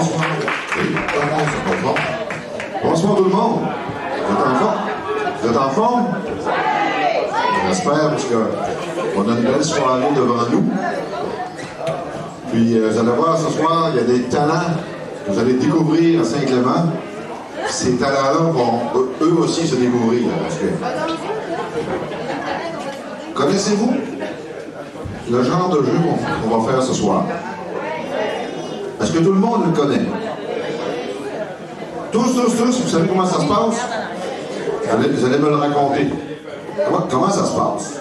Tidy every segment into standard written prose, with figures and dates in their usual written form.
Bonsoir. Oui, bonsoir. Bonsoir tout le monde. Vous êtes en forme? Vous êtes en forme? J'espère, parce qu'on a une belle soirée devant nous. Puis, vous allez voir, ce soir, il y a des talents que vous allez découvrir à Saint-Clément. Ces talents-là vont eux aussi se découvrir. Parce que... Connaissez-vous le genre de jeu qu'on va faire ce soir? Est-ce que tout le monde le connaît? Tous, vous savez comment ça se passe? Vous allez me le raconter. Comment ça se passe?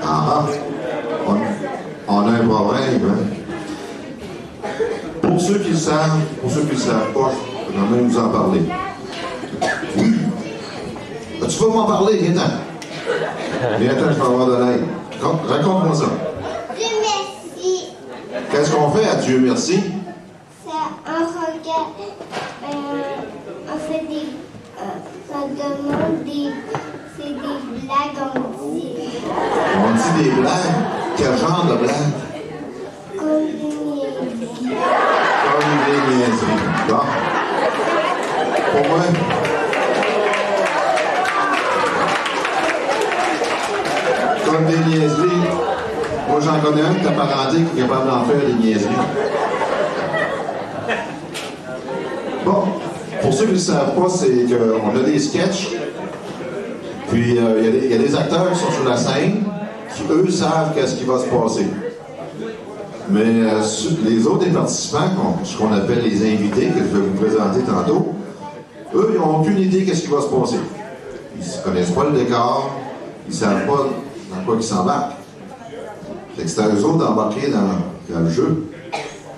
Ah, on a un problème, hein? Pour ceux qui le savent, pas, je vais même vous en parler. Oui. Tu vas m'en parler, viens-t'en. Viens-t'en, je vais avoir de l'aide. Raconte-moi ça. Dieu merci. Qu'est-ce qu'on fait à Dieu merci? Ça, on regarde, on fait des, ça demande des, c'est des blagues, on dit. On dit des blagues? Quel genre de blagues? Comme des niaiseries. Comme des niaiseries. Bon. Pour moi, comme des niaiseries, moi j'en connais un qui est apparenté qui est capable d'en faire des niaiseries. Bon, pour ceux qui ne le savent pas, c'est qu'on a des sketchs, puis il y a des acteurs qui sont sur la scène, qui eux savent qu'est-ce qui va se passer. Mais les autres des participants, ce qu'on appelle les invités, que je vais vous présenter tantôt, eux, ils n'ont aucune idée qu'est-ce qui va se passer. Ils ne connaissent pas le décor, ils ne savent pas dans quoi ils s'embarquent. C'est que c'est à eux autres d'embarquer dans le jeu.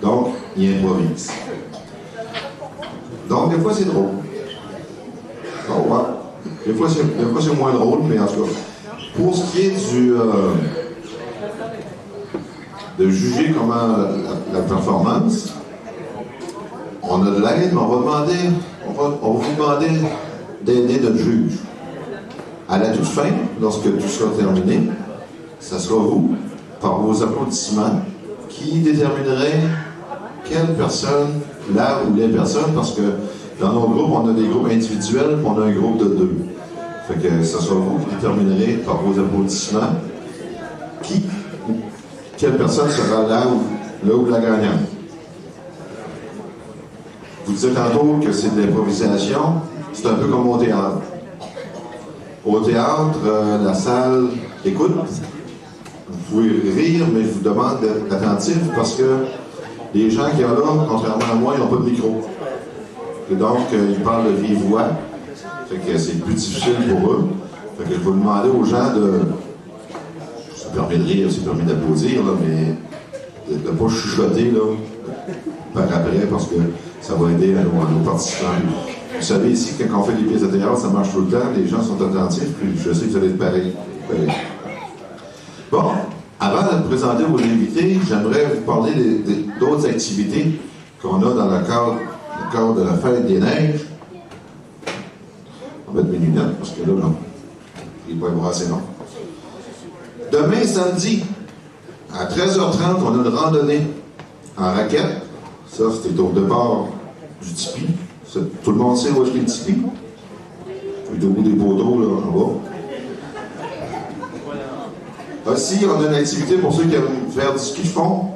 Donc, ils improvisent. Donc, des fois, c'est drôle. Oh, ouais. Des fois, c'est moins drôle, mais en tout cas, pour ce qui est de juger comment la performance, on a de l'aide, mais on va vous demander d'aider notre juge. À la toute fin, lorsque tout sera terminé, ce sera vous, par vos applaudissements, qui déterminerait quelle personne, là ou les personnes, parce que dans nos groupes, on a des groupes individuels, puis on a un groupe de 2. Fait que ce sera vous qui déterminerez par vos applaudissements quelle personne sera là ou la gagnante. Vous disiez tantôt que c'est de l'improvisation, c'est un peu comme au théâtre. Au théâtre, la salle écoute. Vous pouvez rire, mais je vous demande d'être attentif parce que les gens qui sont là, contrairement à moi, ils n'ont pas de micro. Et donc, ils parlent de vive voix. Fait que c'est plus difficile pour eux. Fait que je vais demander aux gens de... Ça permet de rire, ça permet d'applaudir, là, mais de ne pas chuchoter là, par après parce que ça va aider à nos participants. Vous savez, ici, quand on fait des pièces de théâtre, ça marche tout le temps, les gens sont attentifs, puis je sais que vous allez être pareil. Bon, avant de présenter vos invités, j'aimerais vous parler d'autres activités qu'on a dans le cadre de la Fête des Neiges. On va mettre mes lunettes, parce que là, non, il va y avoir assez long. Demain, samedi, à 13h30, on a une randonnée en raquette. Ça, c'était au départ du tipi. Tout le monde sait où est-ce qu'il y a le tipi. Tout au bout des poteaux, là, en bas. Aussi, on a une activité pour ceux qui aiment faire du ski de fond.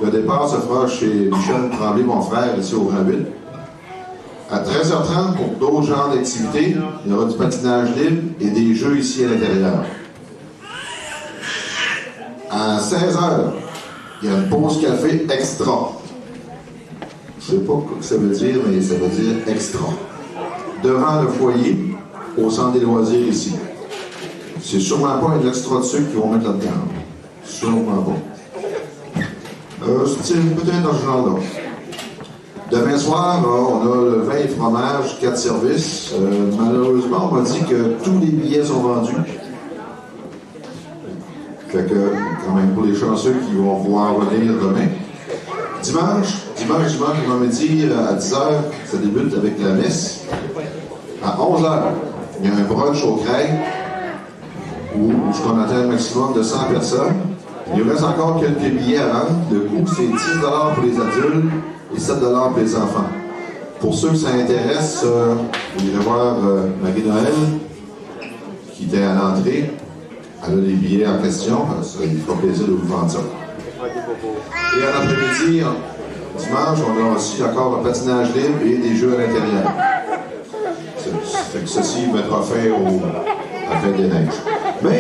Le départ se fera chez Michel Tremblay, mon frère, ici au Grand-Ville. À 13h30, pour d'autres genres d'activités, il y aura du patinage libre et des jeux ici à l'intérieur. À 16h, il y a une pause café extra. Je ne sais pas ce que ça veut dire, mais ça veut dire extra. Devant le foyer, au centre des loisirs ici. C'est sûrement pas un extra de sucre qu'ils vont mettre là-dedans. Sûrement pas. C'est peut-être dans ce genre-là. Demain soir, on a le vin et fromage, 4 services. Malheureusement, on m'a dit que tous les billets sont vendus. Fait que, quand même, pour les chanceux qui vont pouvoir venir demain. Dimanche, on m'a dit à 10h, ça débute avec la messe. À 11h, il y a un brunch au Craig où ce qu'on attend un maximum de 100 personnes. Il nous reste encore quelques billets à vendre. Le coût, c'est 10 $ pour les adultes et 7 $ pour les enfants. Pour ceux que ça intéresse, vous irez voir Marie-Noël, qui était à l'entrée. Elle a les billets en question. Ça lui fera plaisir de vous vendre ça. Et à l'après-midi, dimanche, on a aussi encore un patinage libre et des jeux à l'intérieur. Ceci mettra fin à la fête des neiges. Mais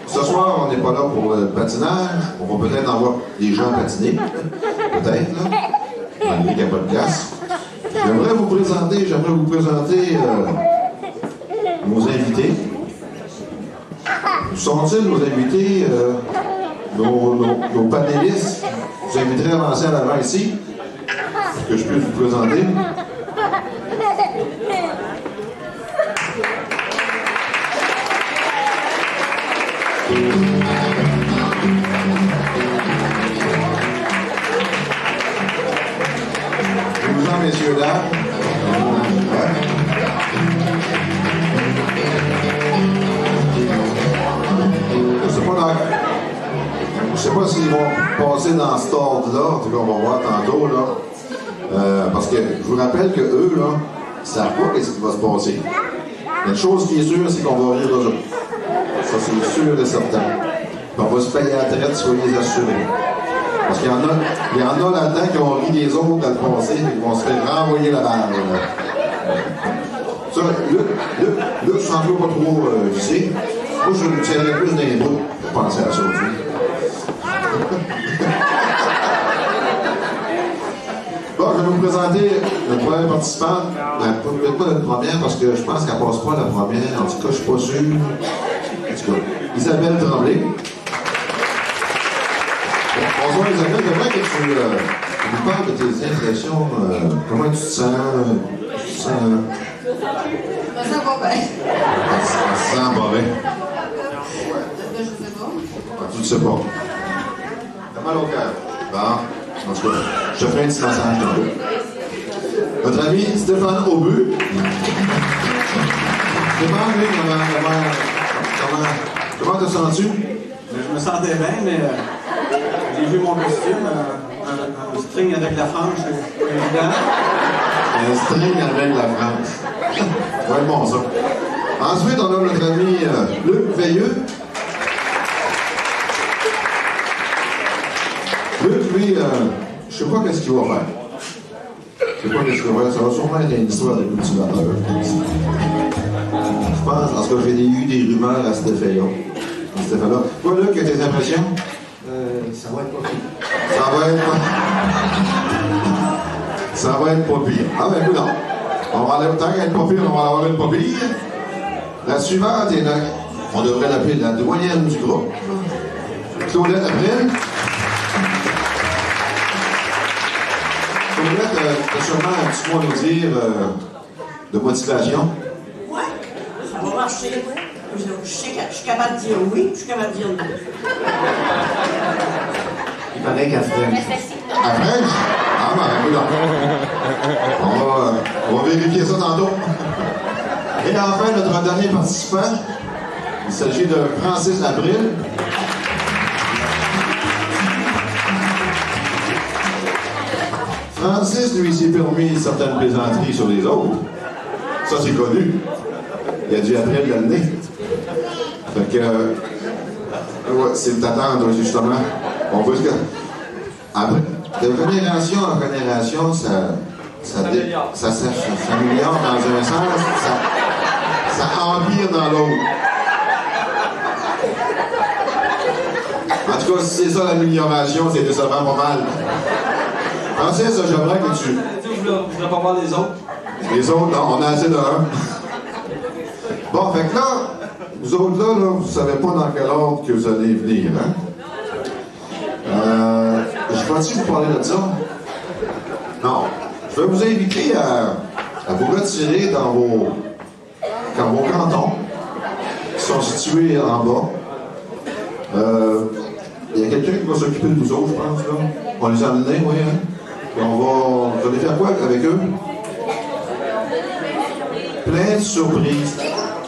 ce soir, on n'est pas là pour le patinage. On va peut-être en voir des gens patiner. Peut-être, là. Malgré qu'il n'y a pas de place. J'aimerais vous présenter nos invités. Où sont-ils, nos invités, nos panélistes? Je vous inviterai à avancer à l'avant ici, pour que je puisse vous présenter. Bonjour, messieurs, dames. Je ne sais pas s'ils vont passer dans cet ordre-là, en tout cas, on va voir tantôt, là. Parce que je vous rappelle qu'eux, là, ils ne savent pas ce qui va se passer. Une chose qui est sûre, c'est qu'on va rire d'eux. Ça, c'est sûr et certain. Puis on va se payer à la traite, soyez assurés. Parce qu'il y en a là-dedans qui ont ri des autres dans le passé et qui vont se faire renvoyer la balle. Ça, là, je sens pas trop visé. Moi, je me tiendrais plus d'un bout pour penser à ça aussi. Bon, je vais vous présenter notre première participante. Peut-être pas notre première parce que je pense qu'elle passe pas la première. En tout cas, je suis pas sûr. En tout cas, Isabelle Tremblay. Bonjour Isabelle, comment que tu nous parles de tes impressions? Comment tu te sens? Je me sens pas bien. Ça sent pas bien. Je sais pas. Tu le sais pas. T'as mal au cœur. Bon, en tout cas, je te ferai un petit massage tantôt. Notre ami Stéphane Aubu. Stéphane, lui, comment te sens-tu? Je me sentais bien, mais j'ai vu mon costume, un string avec la frange, c'est évident. Un string avec la frange. Ça va être bon, ça. Ensuite, on a notre ami Luc Veilleux. Luc, lui, je sais pas qu'est-ce qu'il va faire. Je sais pas qu'est-ce qu'il va faire. Ça va sûrement être une histoire de cultivateur. Je pense, parce que j'ai eu des rumeurs à cet effet-là. Toi, Luc, tes impressions? Ça va être pas pire. Ça va être pas pire. Ah ben écoute, on va aller tant qu'elle est pas pire, on va avoir une pas pire. La suivante est on devrait l'appeler la doyenne du groupe. Claudette April. Claudette, tu as sûrement un petit mot à nous dire de motivation. Ouais, ça va marcher. Je suis capable de dire oui, je suis capable de dire non. Il paraît qu'à French. À French? Ah ben écoute, on va vérifier ça tantôt. Et enfin, notre dernier participant, il s'agit de Francis Abril. Francis, lui, s'est permis certaines plaisanteries sur les autres. Ça, c'est connu. Il a dû April l'année. Fait que, ouais, c'est t'attendre, justement. On voit ce que. Après, de génération en génération, ça s'améliore dans un sens, ça empire dans l'autre. En tout cas, si c'est ça l'amélioration, c'est décevant pas mal. Francis, j'aimerais que tu. Je voudrais pas voir les autres. Les autres, non, on a assez de un. Bon, fait que là, vous autres là, vous savez pas dans quel ordre que vous allez venir, hein? Je vais-tu vous parler de ça? Non. Je vais vous inviter à vous retirer dans vos cantons qui sont situés en bas. Il y a quelqu'un qui va s'occuper de nous autres, je pense, là. On les a amenés, oui, hein? Et vous allez faire quoi avec eux? Plein de surprises.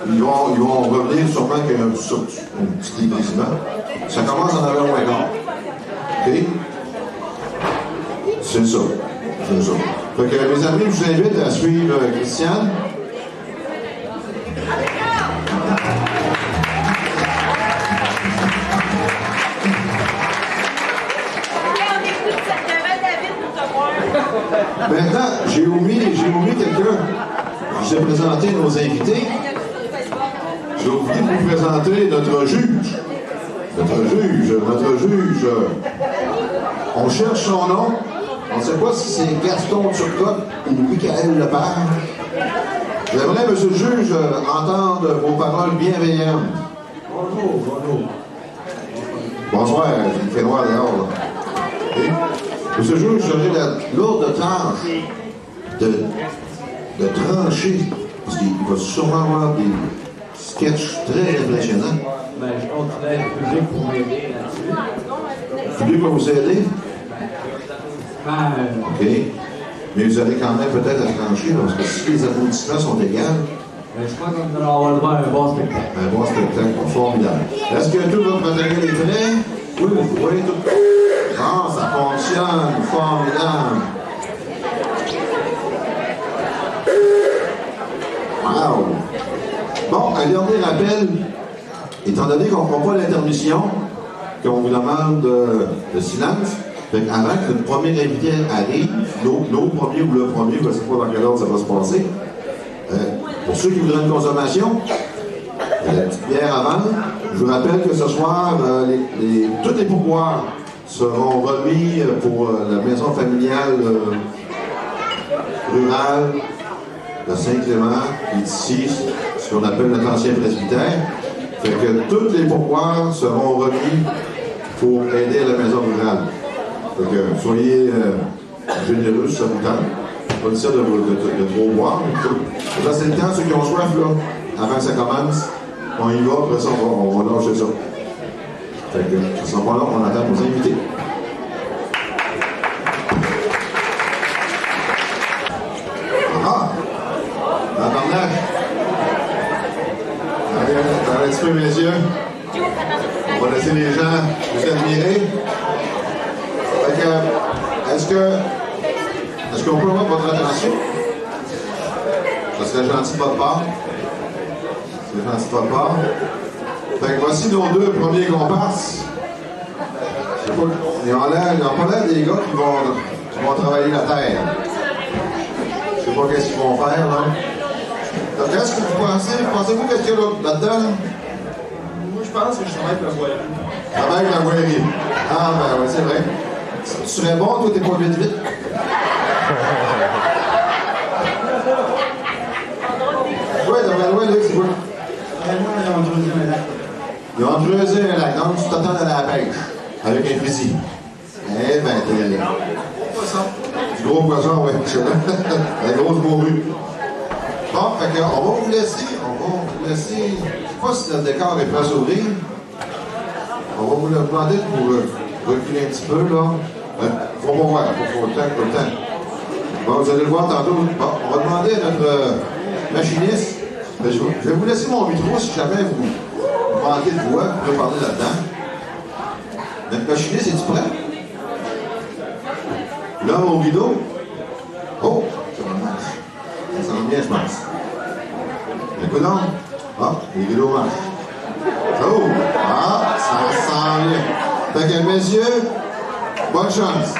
Ils vont revenir sûrement avec un petit déguisement. Ça commence en 9h15. C'est ça. Fait que, mes amis, je vous invite à suivre Christiane. Maintenant, j'ai omis quelqu'un. Je vous ai présenté nos invités. J'ai oublié de vous présenter notre juge. Notre juge. On cherche son nom. On ne sait pas si c'est Gaston Turcotte ou Michael Lepage. J'aimerais, monsieur le juge, entendre vos paroles bienveillantes. Bonjour. Bonsoir, il fait noir dehors, là. Et, monsieur le juge, j'aurai la lourde tâche de trancher, parce qu'il va sûrement avoir des sketchs très impressionnants. Ben, je compterais le public pour m'aider là-dessus. Le public va vous aider? Ben, OK. Mais vous allez quand même peut-être à trancher, parce que si les applaudissements sont égaux, je crois qu'on devrait avoir le droit à un bon spectacle. un bon spectacle formidable. Est-ce que tout votre matériel est prêt? Oui. Oui, tout. Ah, ça fonctionne. Formidable. Wow. Bon, un dernier rappel. Étant donné qu'on ne prend pas l'intermission, qu'on vous demande de silence, avant que notre premier invité arrive, l'autre premier ou le premier, je ne sais pas dans quel ordre ça va se passer, pour ceux qui voudraient une consommation, la petite bière avant, je vous rappelle que ce soir, tous les pourboires seront remis pour la maison familiale rurale de Saint-Clément, qui est ici, ce qu'on appelle notre ancien presbytère. Fait que tous les pourboires seront remis pour aider à la maison rurale. Fait que soyez généreux si ça vous tente. Pas dire de trop boire. Ça, c'est le temps, ceux qui ont soif, là, avant que ça commence, on y va, après ça, on va lâcher ça. Fait que, à ce moment-là, on attend nos invités. Ah! La barnaque! Allez, un petit peu, messieurs. On va laisser les gens vous admirer. Fait que, est-ce qu'on peut avoir votre attention? Ça serait gentil de votre part. C'est gentil de votre part. Fait que voici nos deux premiers comparses. Je sais pas, ils ont pas l'air des gars qui vont travailler la terre. Je sais pas qu'est-ce qu'ils vont faire, là. Donc, qu'est-ce que vous pensez? Pensez-vous qu'est-ce qu'il y a là-dedans? Moi, je pense que je travaille avec la voirie. Travaille avec la voirie. Ah, ben oui, c'est vrai. Tu serais bon, toi, t'es pas vite. Oui, dans loin, là, c'est quoi? Moi, ils ont creusé un lac. Ils ont creusé un lac, donc tu t'attends à la pêche, avec un fusil. Eh ben, t'es là. Du gros poisson, oui. La grosse morue. Bon, fait qu'on va vous laisser, je ne sais pas si le décor est prêt à s'ouvrir. On va vous le demander pour reculer un petit peu, là. Faut pas voir, faut le temps. Bon, vous allez le voir tantôt. Bon, on va demander à notre machiniste. Je vais vous laisser mon micro si jamais vous manquez de voix, vous pouvez parler là-dedans. Notre machiniste, es-tu prêt? L'homme au rideau. Oh, ça sent bien, je pense. Écoute donc. Ah, les rideaux marchent. Oh, ah, ça sent bien. Fait que, messieurs, bonne chance.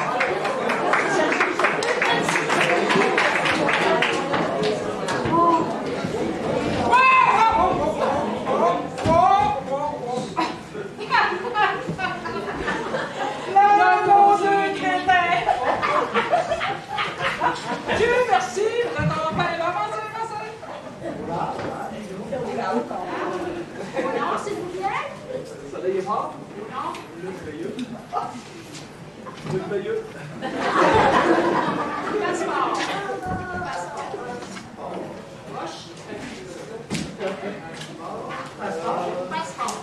Dieu merci, vous êtes en paix. Avancez. Non, s'il vous plaît. Ça là, il est mort? Non. Le veilleux. Passeport. Passeport.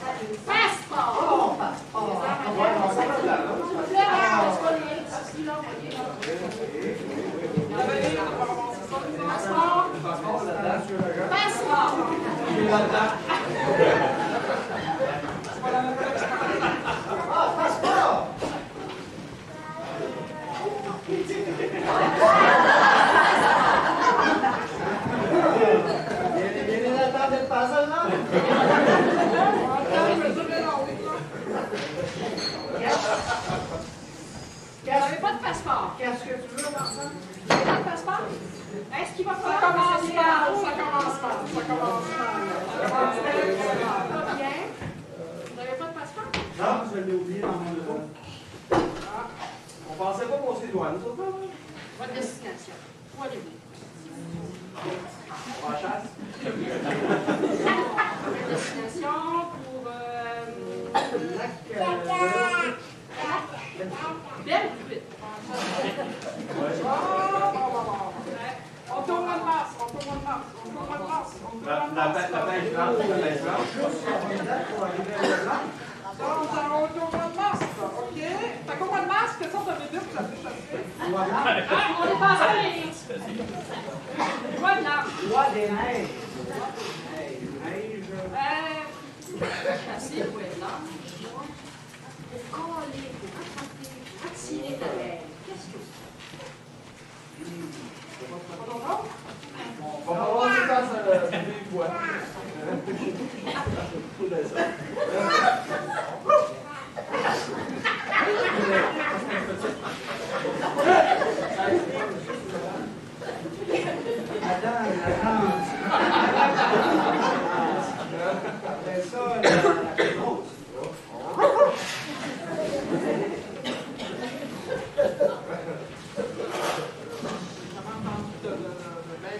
passeport. Qu'est-ce que tu veux, Vincent? Vous avez votre passeport? Est-ce qu'il va Ça falloir commence que vous mal, ayez ça commence mal, ça commence mal. Ça commence très, très mal. pas bien? Vous n'avez pas de passeport? Non, je l'ai oublié dans mon bureau. On pensait pas passer douane, ça, pas? Votre destination. Où allez-vous? En chasse. Votre destination pour Belle ou vite? On tourne le masque, on tourne le masque, on tourne le masque, on tourne le masque. La pêche blanche, la pêche blanche. Donc, on tourne le masque, OK? Fait qu'au mois de mars, quelle sorte de méduses vous avez chassé? On est pas allé. Quoi de l'arbre? Loi des neiges. Neige. Chasser, ouais, là. Pour coller, pour attraper, pour attirer ta lèvre. Qu'est-ce que c'est? On va voir si ça se voit.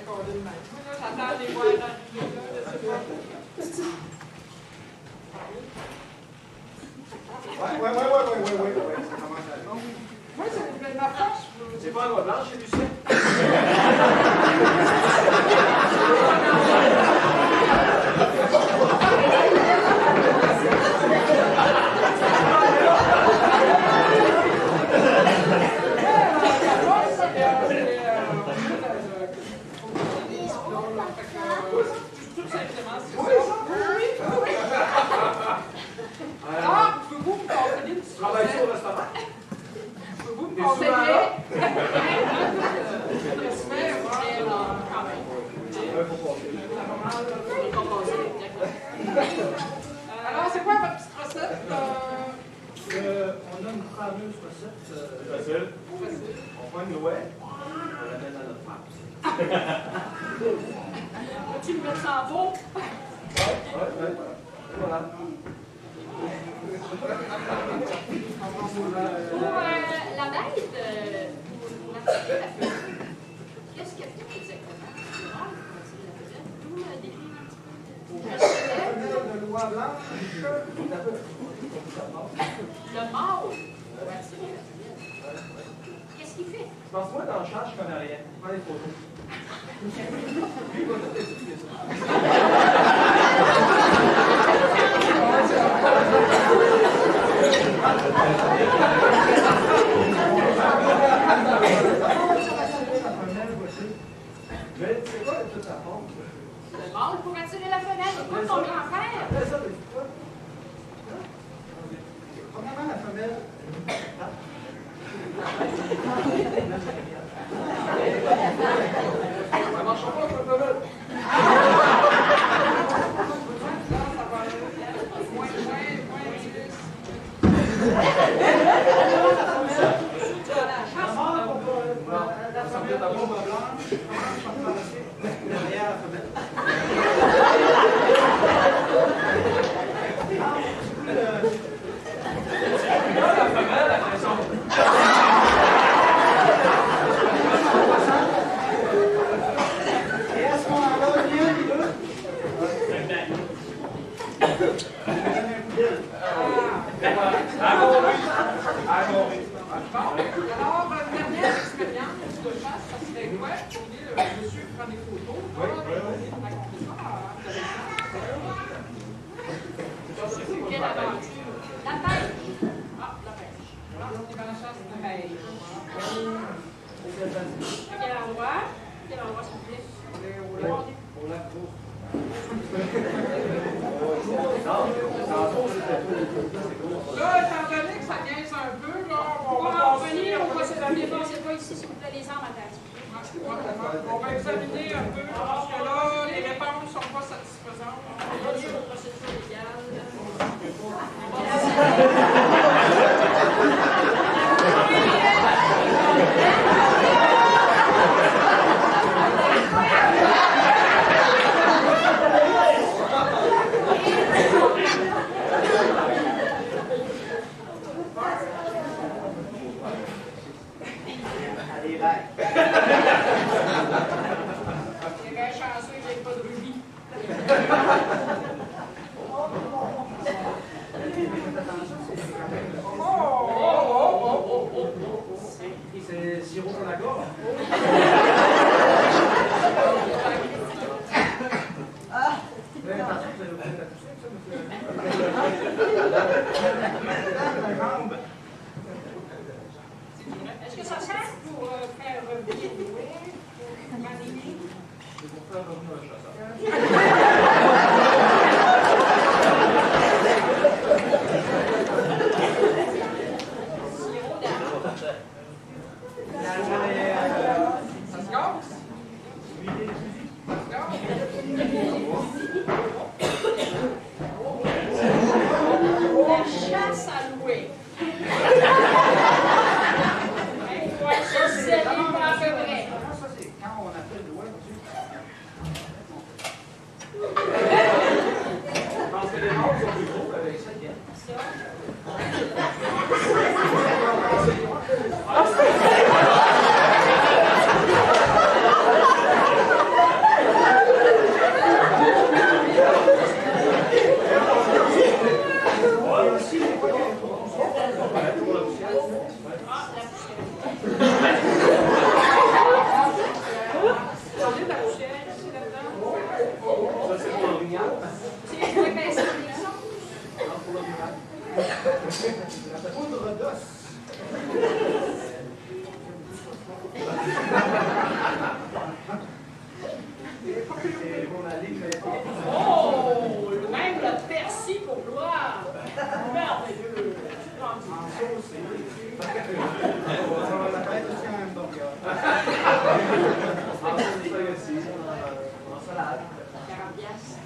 J'attends les voir arriver, là, je sais pas. Ouais, ça commence à aller. Moi, c'est ma force. C'est pas un doigt blanche, c'est du ciel. Tout simplement, c'est ça. Oui. Alors, pouvez-vous me conseiller une petite Travaille recette? sur le restaurant. Pouvez-vous me Des conseiller? sous-marins. Alors, c'est quoi votre petite recette? On a une fameuse recette. Facile. On prend une ouette, on la met dans notre farce. Peux-tu me mettre ça en veau? Voilà. Pour la bête, la petite fenêtre, qu'est-ce qu'elle fait exactement? C'est rare de tirer la fenêtre. Vous me décrivez un petit peu. De loi blanche. Le mâle pour attirer la fenêtre. Qu'est-ce qu'il fait? Pense-moi dans le champ, je connais rien. Prends des photos. Lui, il va tout expliquer ça. Mais c'est quoi toute la forme? Le mâle pour attirer la fenêtre. C'est quoi ton grand-frère? Après ça, c'est quoi? Premièrement, la femelle. Ça marche pas, ça peut mettre. La femelle de robe blanche. Derrière la femelle. Et à ce moment-là, bien, les deux. Alors, une dernière expérience de chasse, ça serait quoi? On dit, le monsieur prend des photos. Quelle aventure? La pêche. Ah, la pêche. On est dans la chasse de pêche. Quel endroit? Quel endroit, s'il vous plaît? Là, étant donné que ça niaise un peu, là, on On va va passer revenir, on va se dépensez pas ici, s'il vous plaît, les armes à terre. on va examiner un peu, parce que là, les réponses ne sont pas satisfaisantes. On va dire aux procédures légales. On va blagues. Il est bien chanceux qu'il n'y ait pas de rubis. C'est sirop pour la gorge. Est-ce que ça sert pour faire revenir pour mariner? C'est pour faire revenir le chasseur. Sirop d'érable. Ça se gaze? Ça se gaze? La chasse à louer. Ouais, c'est ça, pas à peu près. Ça, c'est quand on appelle le doigt dessus. Je pense que les morts sont plus gros avec ça. J'enlève la poussière ici là-dedans. Ça, c'est pour l'orignal. Tu sais, je vais baisser le son. Non, pour l'orignal. La poudre d'os. C'est pour la ligne, mais pas. Oh, même le persil pour gloire. Merveilleux. En sauce, c'est. Ça va la tête aussi en même donc. En sauce aussi, en salade. 40 piastres.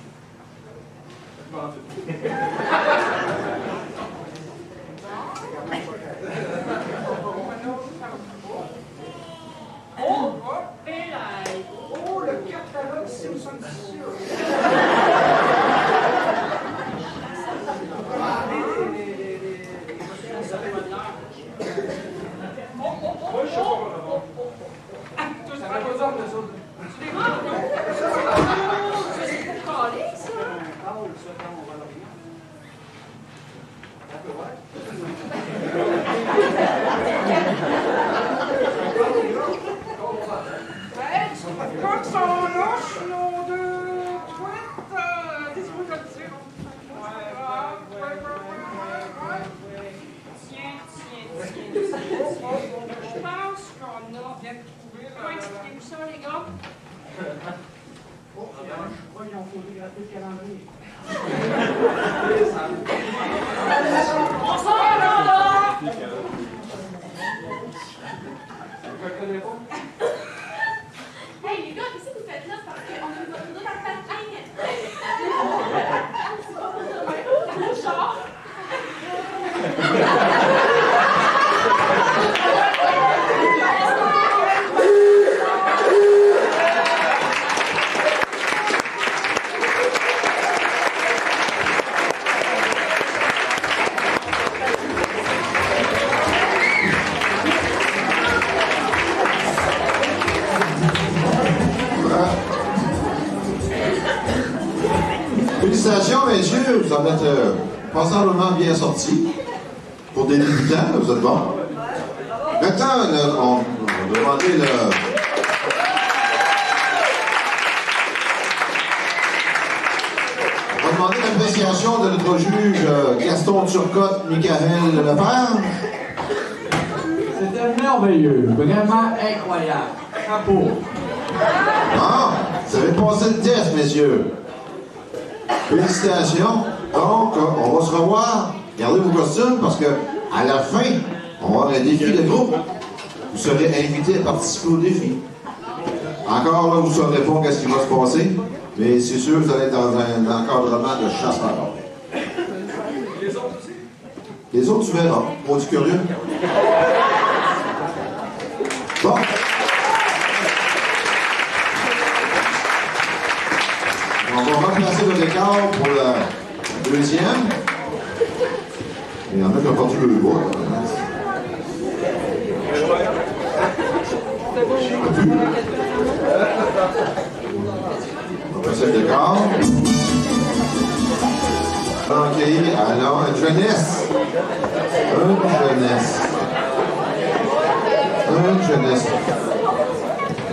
Pas en tout. Oh, pélaille. Oh, le catalogue Simpson Sûr. Moi, je sais pas comment. Ça va pas dire de ça. Tu les manges, non? Ça, c'est pour caler, ça. Ah oui, ça, quand on va à l'orignal. On peut voir. Ouais, tu peux pas que son louche, nos deux tweets. Qu'est-ce que je veux te dire? Tiens. Je pense qu'on a bien trouvé. Comment expliquez-vous ça, les gars? Je crois qu'ils ont photographié le calendrier. On sort là! Je ne connais pas. Hey les gars, qu'est-ce que vous faites là? Parce qu'on a votre dos dans le patin. Dans le char. Félicitations, messieurs, vous en êtes passablement bien sortis. Pour des débutants, vous êtes bons. Maintenant, on va demander le... On va demander l'appréciation de notre juge Gaston Turcotte, Michael Lepage. C'était merveilleux, vraiment incroyable. Chapeau. Ah, vous avez passé le test, messieurs. Félicitations. Donc, on va se revoir. Gardez vos costumes parce que à la fin, on va avoir un défi de groupe. Vous serez invités à participer au défi. Encore là, vous ne saurez pas qu'est-ce qui va se passer, mais c'est sûr que vous allez être dans un encadrement de chasseur. Les autres aussi? Les autres, tu verras. Moi, du curieux. Bon. On va remplacer le décor pour le deuxième. Il y en a qui ont perdu le bois. jeunesse. Une jeunesse.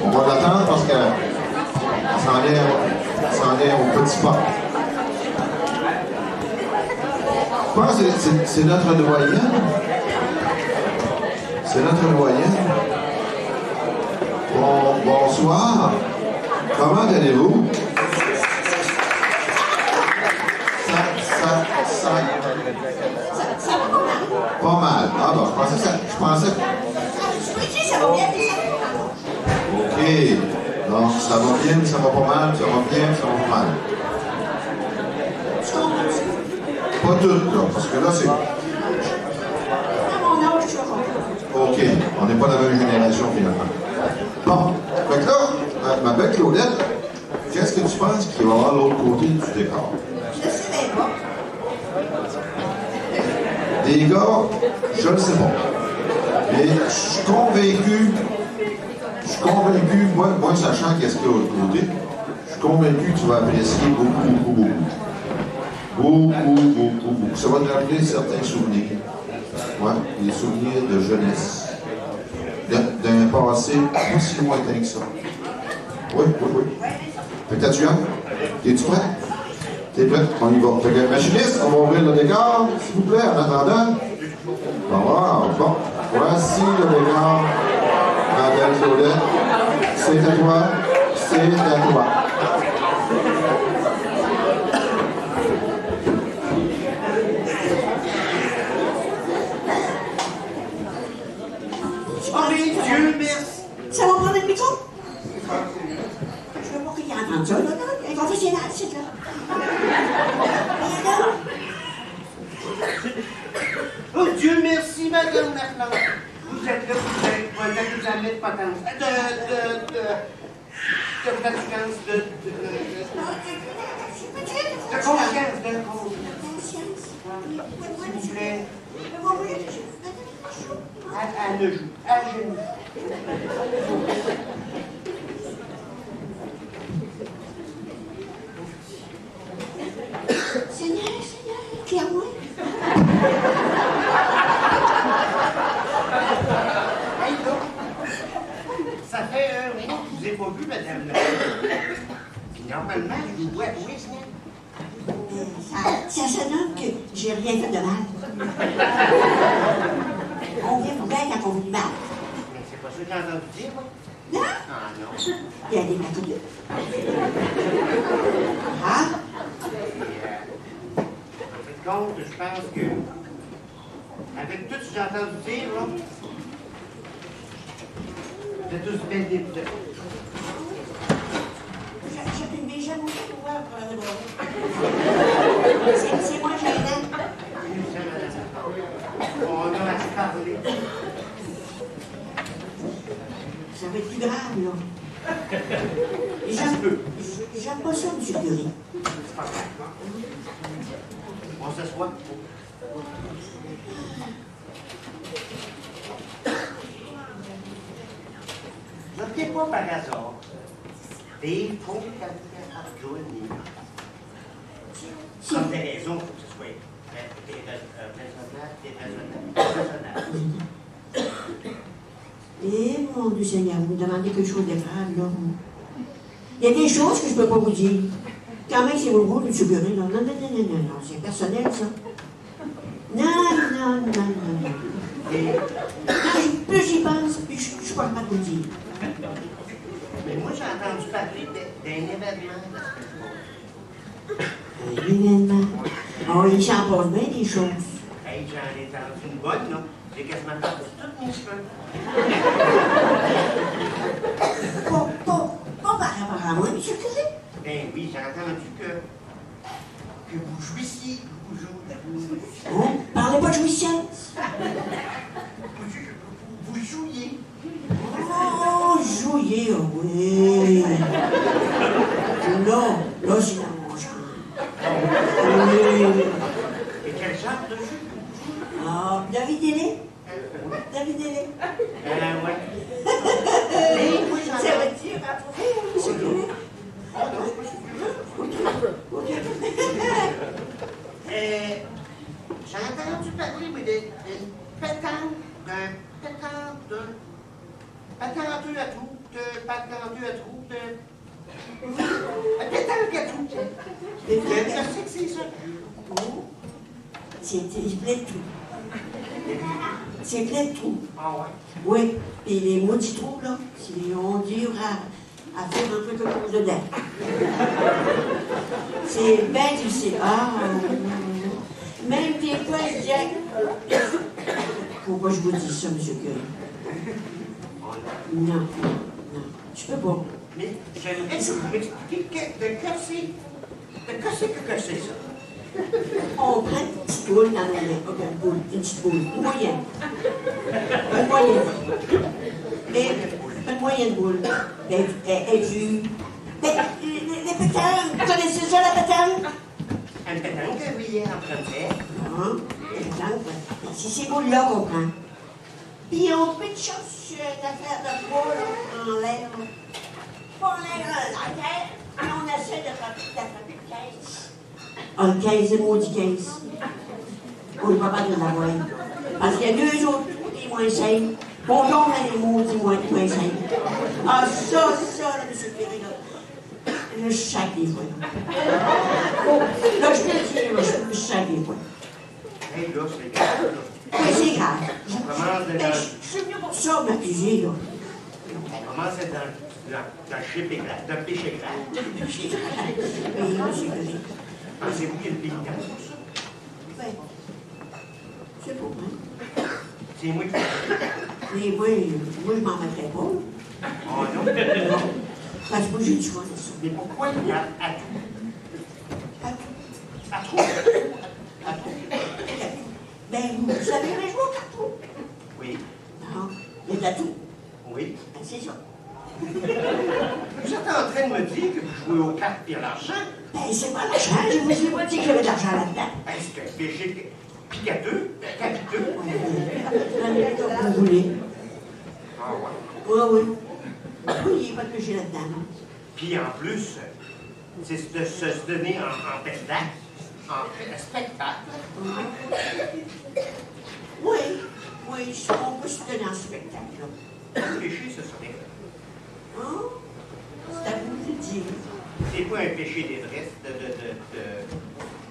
On va l'attendre parce qu'elle s'en est au petit pas. Je pense que c'est notre doyenne. C'est notre doyenne. Bonsoir. Comment allez-vous? Ça va pas mal. Pas mal. Ah bon, je pensais que... Je peux dire, ça va bien, mais ça va pas mal. OK. Donc, ça va bien, mais ça va pas mal. Ça va bien, ça va pas mal. Je comprends. Pas toutes, là, parce que là, c'est... À mon âge, je comprends. OK. On n'est pas la même génération, finalement. Bon. Fait que là, ma belle Claudette, qu'est-ce que tu penses qu'il va y avoir de l'autre côté du décor? Je ne sais pas. Des gars, je ne sais pas. Mais je suis convaincu, moi sachant qu'est-ce qu'il y a de l'autre côté, je suis convaincu que tu vas apprécier beaucoup. Beaucoup. Ça va te rappeler certains souvenirs. Ouais, des souvenirs de jeunesse. D'un passé pas si lointain que ça. Oui. Fait que t'as-tu hâte? T'es-tu prêt? T'es prêt? On y va. Fait que, machiniste, on va ouvrir le décor, s'il vous plaît, en attendant. Bon. Voici le décor. Ma belle Claudette. C'est à toi. Dieu merci. Ça va prendre le micro? Je veux pas qu'il entende ça, là. Un confessionnal, c'est là. Rien d'autre? Oh Dieu merci, Madame Laflante. Vous êtes là pour l'examen de potence. De fatigance, de conscience, s'il vous plaît. À le joue, à genoux. Seigneur, clairement. Hey, là, ça fait un mois que je vous ai pas vu, Madame Laflante. Normalement, je vous vois jouer, Ça se note que j'ai rien fait de mal. On vient pour bien quand on vous dit mal. Mais c'est pas ça que j'ai entendu dire, moi. Non? Ah non. Il y a des matouilles. Ah? Donc, je pense que, avec tout ce que j'ai entendu dire, là, vous êtes tous bien débutés. Mais j'aime beaucoup pouvoir pour la déborder. C'est moi, gênant. On a assez parlé. Ça va être plus grave, là. J'aime pas ça, M. Curie. C'est pas grave. On s'assoit. Notez pas par hasard des fonds calculaires jaunis. Comme des raisons, il faut que ce soit raisonnable. Eh, mon Dieu Seigneur, vous me demandez quelque chose de grave, là. Il y a des choses que je ne peux pas vous dire. Quand même, c'est mon rôle de suggérer, là. Non, c'est personnel, ça. Non. Plus j'y pense, plus je ne suis pas capable de vous dire. Mais moi, j'ai entendu parler d'un événement. Un événement. Oh, il s'en passe bien des choses. Hey, j'en ai entendu une bonne, non? J'ai quasiment perdu tous mes cheveux. Pas par rapport à moi, M. Curie. Ben oui, j'ai entendu que vous jouissiez, Oh, parlez pas de jouissance. vous jouiez. Oh, jouiez, oh oui. Là, c'est dans mon genre. Oui. Et quel genre de jeu? Ah, David-les. Ouais. Ça va dire à trouver, M. Curie. J'ai entendu parler de pétanque Patente à trous, patente à trous, pétanque à trous. Qu'est-ce que c'est ça? Oh, c'est plein de trous. C'est plein de trous. Ah ouais? Oui, et les maudits trous, là, on dure à faire un truc comme dedans. C'est bien difficile. Ah, même des fois, je dis... Faut pas que je vous dise ça, monsieur Curé. Non, non, je peux pas. Mais j'aimerais que vous m'expliquiez de que c'est ça. On prend une petite boule dans nos mains. Une petite boule. Une moyenne. Une moyenne. Mais une moyenne boule. Et du... Les pétanques, vous connaissez ça, la pétanque? Un pétanque, oui, en français. Non, les pétanques, c'est ces boules-là qu'on prend. Puis on pitch sur une affaire de boule en l'air. Pas en l'air, en terre. Et on essaie de faire une caisse. Une caisse, une maudite caisse. On n'est pas capable de la voir. Parce qu'il y a deux autres trous des moins simples. On tombe dans les maudits moins simples. Ah, ça, là, monsieur Ferré, là. Je chaque des fois. Là, je peux le dire, là, je chaque des fois. Hey, là, c'est grave, là. Oui, c'est grave. Commence Mais je suis venu pour ça, m'accuser, là. On commence dans le péché grave. Oui, monsieur Ferré. Pensez-vous qu'il y a une pénitence pour ça? Ben, c'est pour moi. C'est moi qui fais ça. Mais moi, je m'en mettrais pas. Oh non? Non. Parce que moi, j'ai du choix de ça. Mais pourquoi il y a à tout? Pas tout. À trop? À trop? Ben, vous savez, mais je vois pas tout. Oui. Non, mais t'as tout. Oui. Ben, c'est ça. Vous êtes en train de me dire que vous jouez aux cartes et à l'argent? Ben, c'est pas l'argent. Je vous ai pas dit qu'il y avait de l'argent là-dedans. Ben, c'est un péché picateux, capiteux. Prenez comme vous voulez. Ah ouais. Oui, oui. Oui, il n'y a pas de péché là-dedans. Puis en plus, c'est de se donner en spectacle, en spectacle. Oui, oui, on peut se donner en spectacle, là. Le péché, ce serait. Hein? C'est à vous de dire. C'est pas un péché d'ivresse,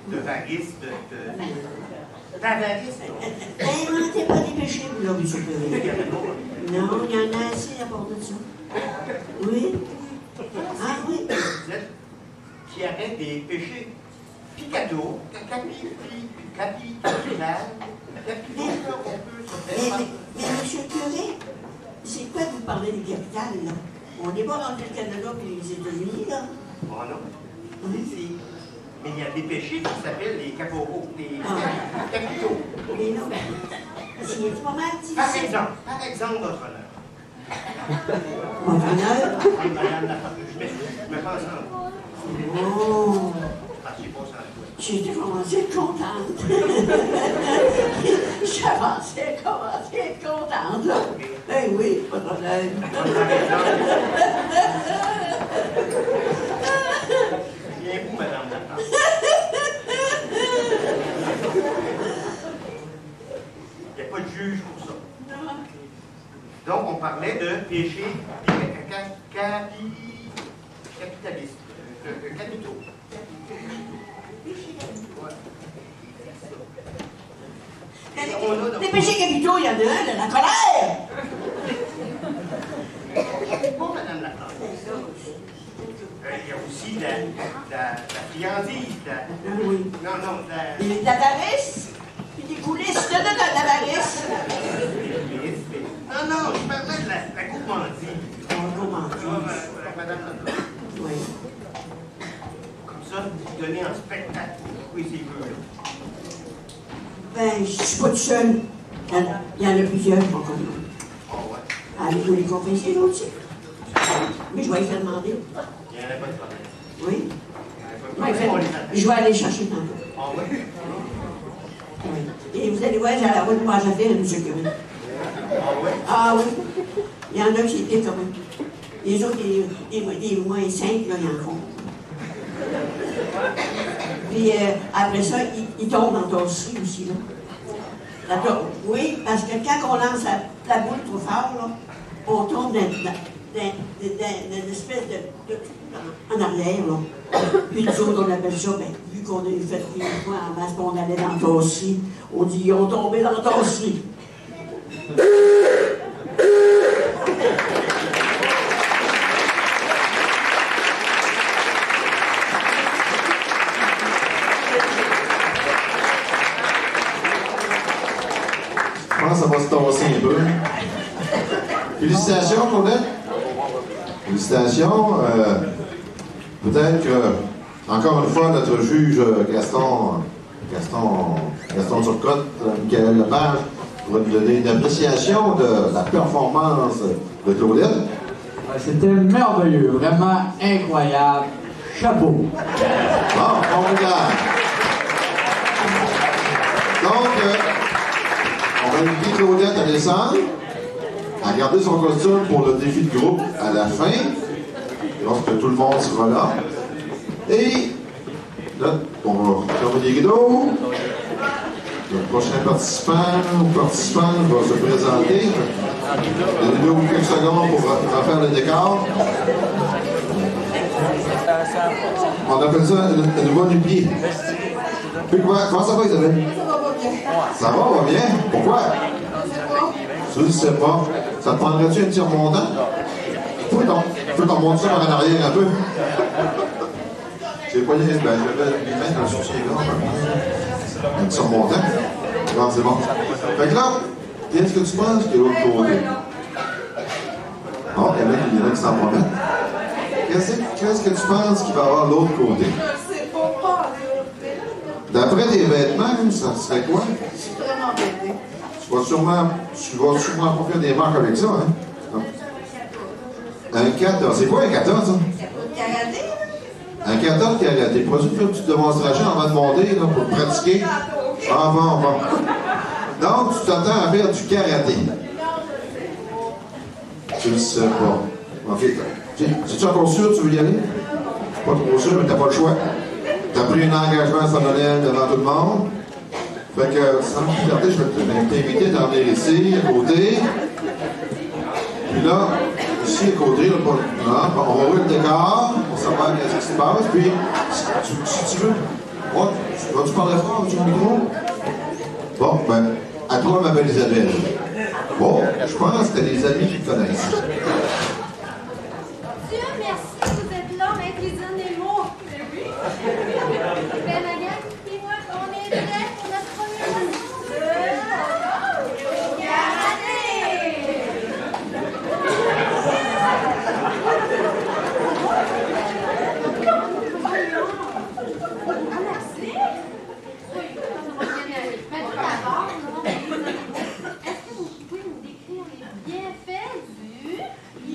de varice, d'avarice, non. Inventez pas des péchés, vous, là, monsieur Il y Perret. en a d'autres. Non, il y en a assez à bord de ça. Oui? Ah oui? Vous êtes qui arrête des péchés picato, Mais, monsieur le curé, c'est quoi vous parlez des capitales, là? On n'est pas rendu le Canada et les États-Unis, là? Oh non. Si. Mais il y a des péchés qui s'appellent les caporaux, les capitaux. Mais non, c'est pas mal difficile. Par exemple, votre honneur. Mon honneur? Oui, madame la je me pense en vous. Oh! Ah, j'ai pas ça en vous. J'étais commencé contente. J'avançais commencé à être contente, là. Eh oui, pas de problème. Bien vous, madame la il n'y a pas de juge pour ça. Donc, on parlait de péché capitaliste. Capitaux. Les péchés capitaux, il y en a un, là, la colère! Bon, madame la il y a aussi la friandise. Oui. Non, De l'avarice, puis des coulisses de l'avarice. Non, je parlais de la gourmandise. Gourmandise. Madame la Oui. Comme ça, vous donnez en spectacle. Oui, c'est peu, là. Ben, je suis pas tout seul. Il y en a plusieurs, mon commune. Ah ouais. Allez-vous les confesser, l'autre aussi? Mais je vais les faire demander. Il n'y en a pas de problème. Oui? Il n'y en a pas de problème. Je vais aller chercher tantôt. Ah ouais? Oui. Et vous allez voir, j'ai la route moi à faire, M. Curé. Ah ouais? Ah oui. Il y en a qui étaient comme. Les autres, les moins simples, là, ils en font. Puis après ça, ils tombent en tosserie aussi, là. Oui, parce que quand on lance la boule trop fort, là, on tombe dans une espèce de en arrière, là. Puis nous autres, on appelle ça, ben, vu qu'on a fait une fois en masse, on allait dans le tassis, on dit, ils ont tombé dans le tassis. Je pense que ça va se tasser un peu. Félicitations, Claudette. Félicitations. Peut-être que, encore une fois, notre juge Gaston Turcotte, Michael Lepage, va nous donner une appréciation de la performance de Claudette. C'était merveilleux, vraiment incroyable. Chapeau. Bon, on regarde. Donc, on va inviter Claudette à descendre, à garder son costume pour le défi de groupe à la fin, lorsque tout le monde sera là. Et là, on va fermer les rideaux. Le prochain participant ou participante va se présenter. Donnez-nous quelques secondes pour refaire le décor. On appelle ça le nouveau du pied. Puis comment ça va, Isabelle? Ça va bien. Pourquoi? Je ne sais pas. Ça te prendrait-tu un petit remontant? Tu peux t'en monter ça par en arrière un peu? J'ai pas les mains dans le sourcil-là. Un petit remontant. Non, c'est bon. Fait que là, qu'est-ce que tu penses qu'il y a l'autre côté? Oh, il y en a qui s'en promettent. Qu'est-ce que tu penses qu'il va y avoir de l'autre côté? Je sais pas. D'après tes vêtements, ça serait quoi? Je suis vraiment bébé. Tu vas sûrement pas faire des marques avec ça, hein? Un kata. C'est quoi un kata, ça? Karaté? Un kata de karaté. Pourrais-tu faire une petite démonstration avant de monter, là, pour pratiquer? Ah bon. Donc, tu t'attends à faire du karaté. Tu le sais pas. OK. Es-tu encore sûr que tu veux y aller? Pas trop sûr, mais t'as pas le choix. T'as pris un engagement solennel devant tout le monde. Fait que, sans me tarder, je vais t'inviter à venir ici, à côté. Puis là, ici, à côté, là, on va ouvrir le décor, on savoir qu'est-ce qui se passe. Puis, si tu veux, vas-tu parler fort sur le micro? Bon, ben, à toi, je m'appelle Isabelle. Bon, je pense que t'as des amis qui te connaissent. Dieu merci, vous êtes là, maîtrisez des mots. Ben, ma gang, et moi, on est prêts pour notre première est-ce que vous pouvez nous décrire les bienfaits du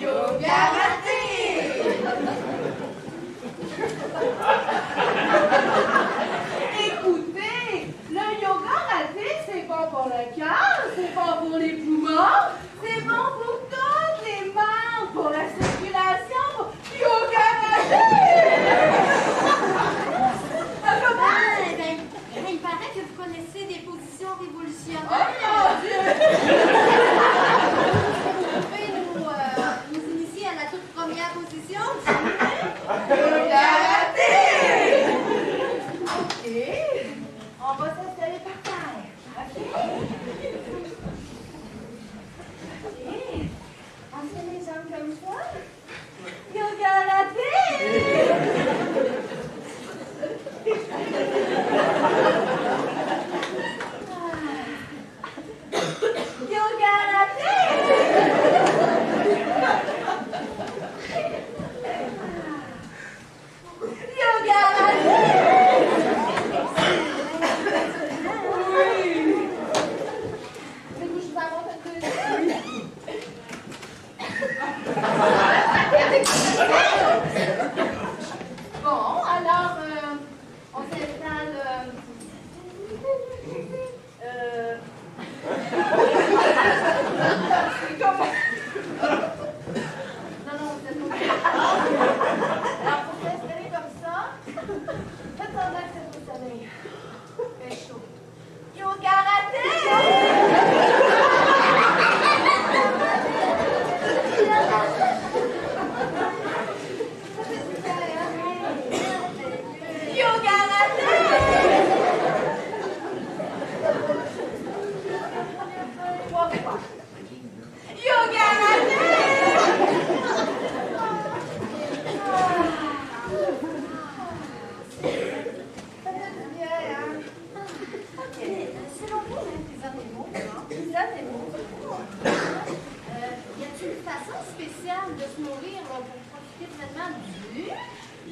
spécial de se nourrir là, pour profiter pleinement du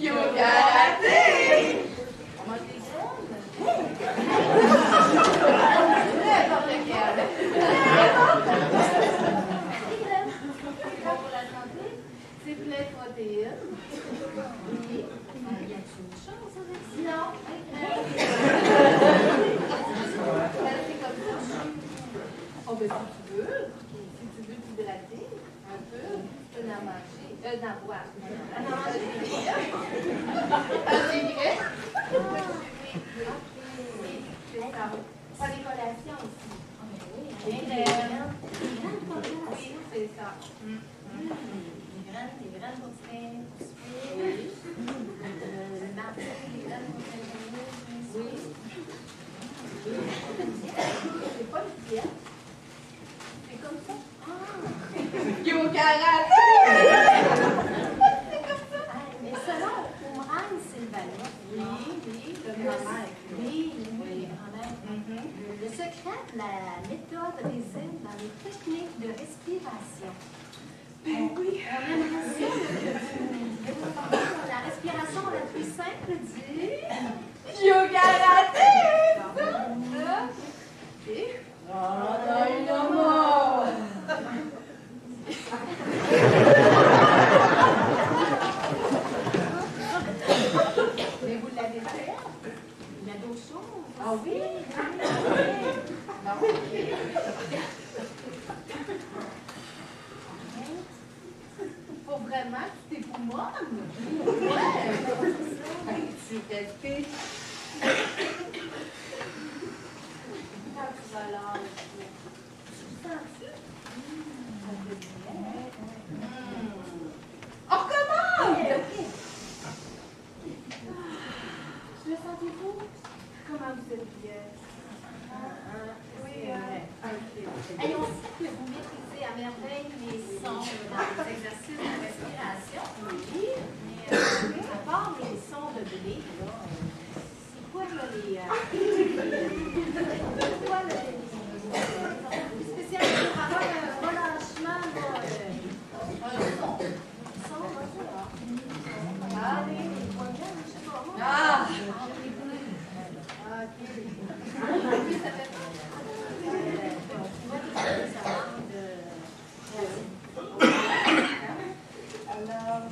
Yoga raté! On mange des graines. N'importe lequel. Des graines. C'est bon pour la santé. C'est plein de protéines. Oui. Y a-t-il une chose avec ça? Non. C'est comme ça. Oh, ben si tu veux t'hydrater un peu, tu peux en manger, d'en boire. En manger des graines. Des graines. C'est ça. Pas des collations aussi. Des graines. Oui, c'est ça. Des graines pour souper. Oui. Le marché, des graines pour s'intéresser. Oui. C'est pas le diète. C'est comme ça. Yoga raté! Mais selon Ouran Sylvana, oui, le grand-mère. oui, grand-mère, le secret de la méthode réside dans les techniques de respiration. Ben oui. On aimerait ça que la respiration la plus simple du Yoga raté! Et mais vous l'avez fait? Il y a d'autres choses. Ah oui? Faut vraiment que tu t'époumones? Ouais! Tu respires. Quand tu vas lâcher, tu sens-tu? Ça fait bien. On recommence! Le sentez-vous? Comment vous êtes bien? Oui, et on sait que vous maîtrisez à merveille les sons dans les exercices de respiration. Oui. Mais à part les sons de blé, là, c'est quoi là, c'est quoi les spécialistes pour avoir un relâchement là, un son? Son, allez, les poignets, je sais pas moi. Ah! OK. Oui, ça fait Alors,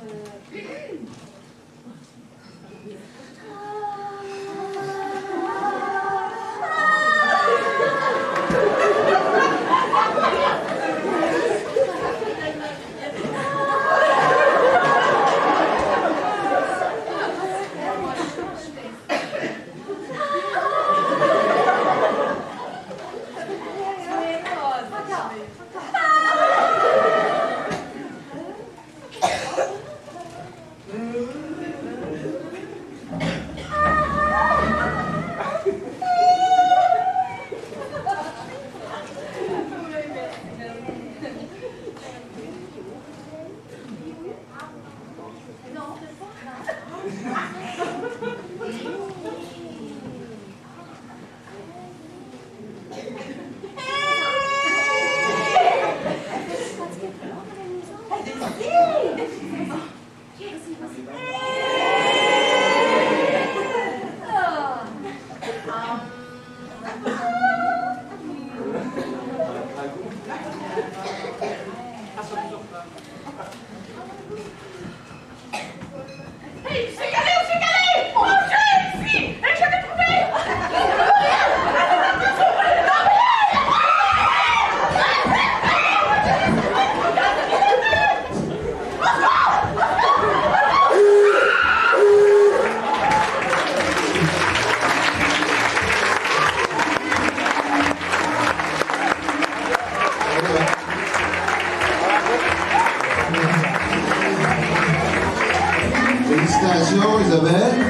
Félicitations, Isabelle.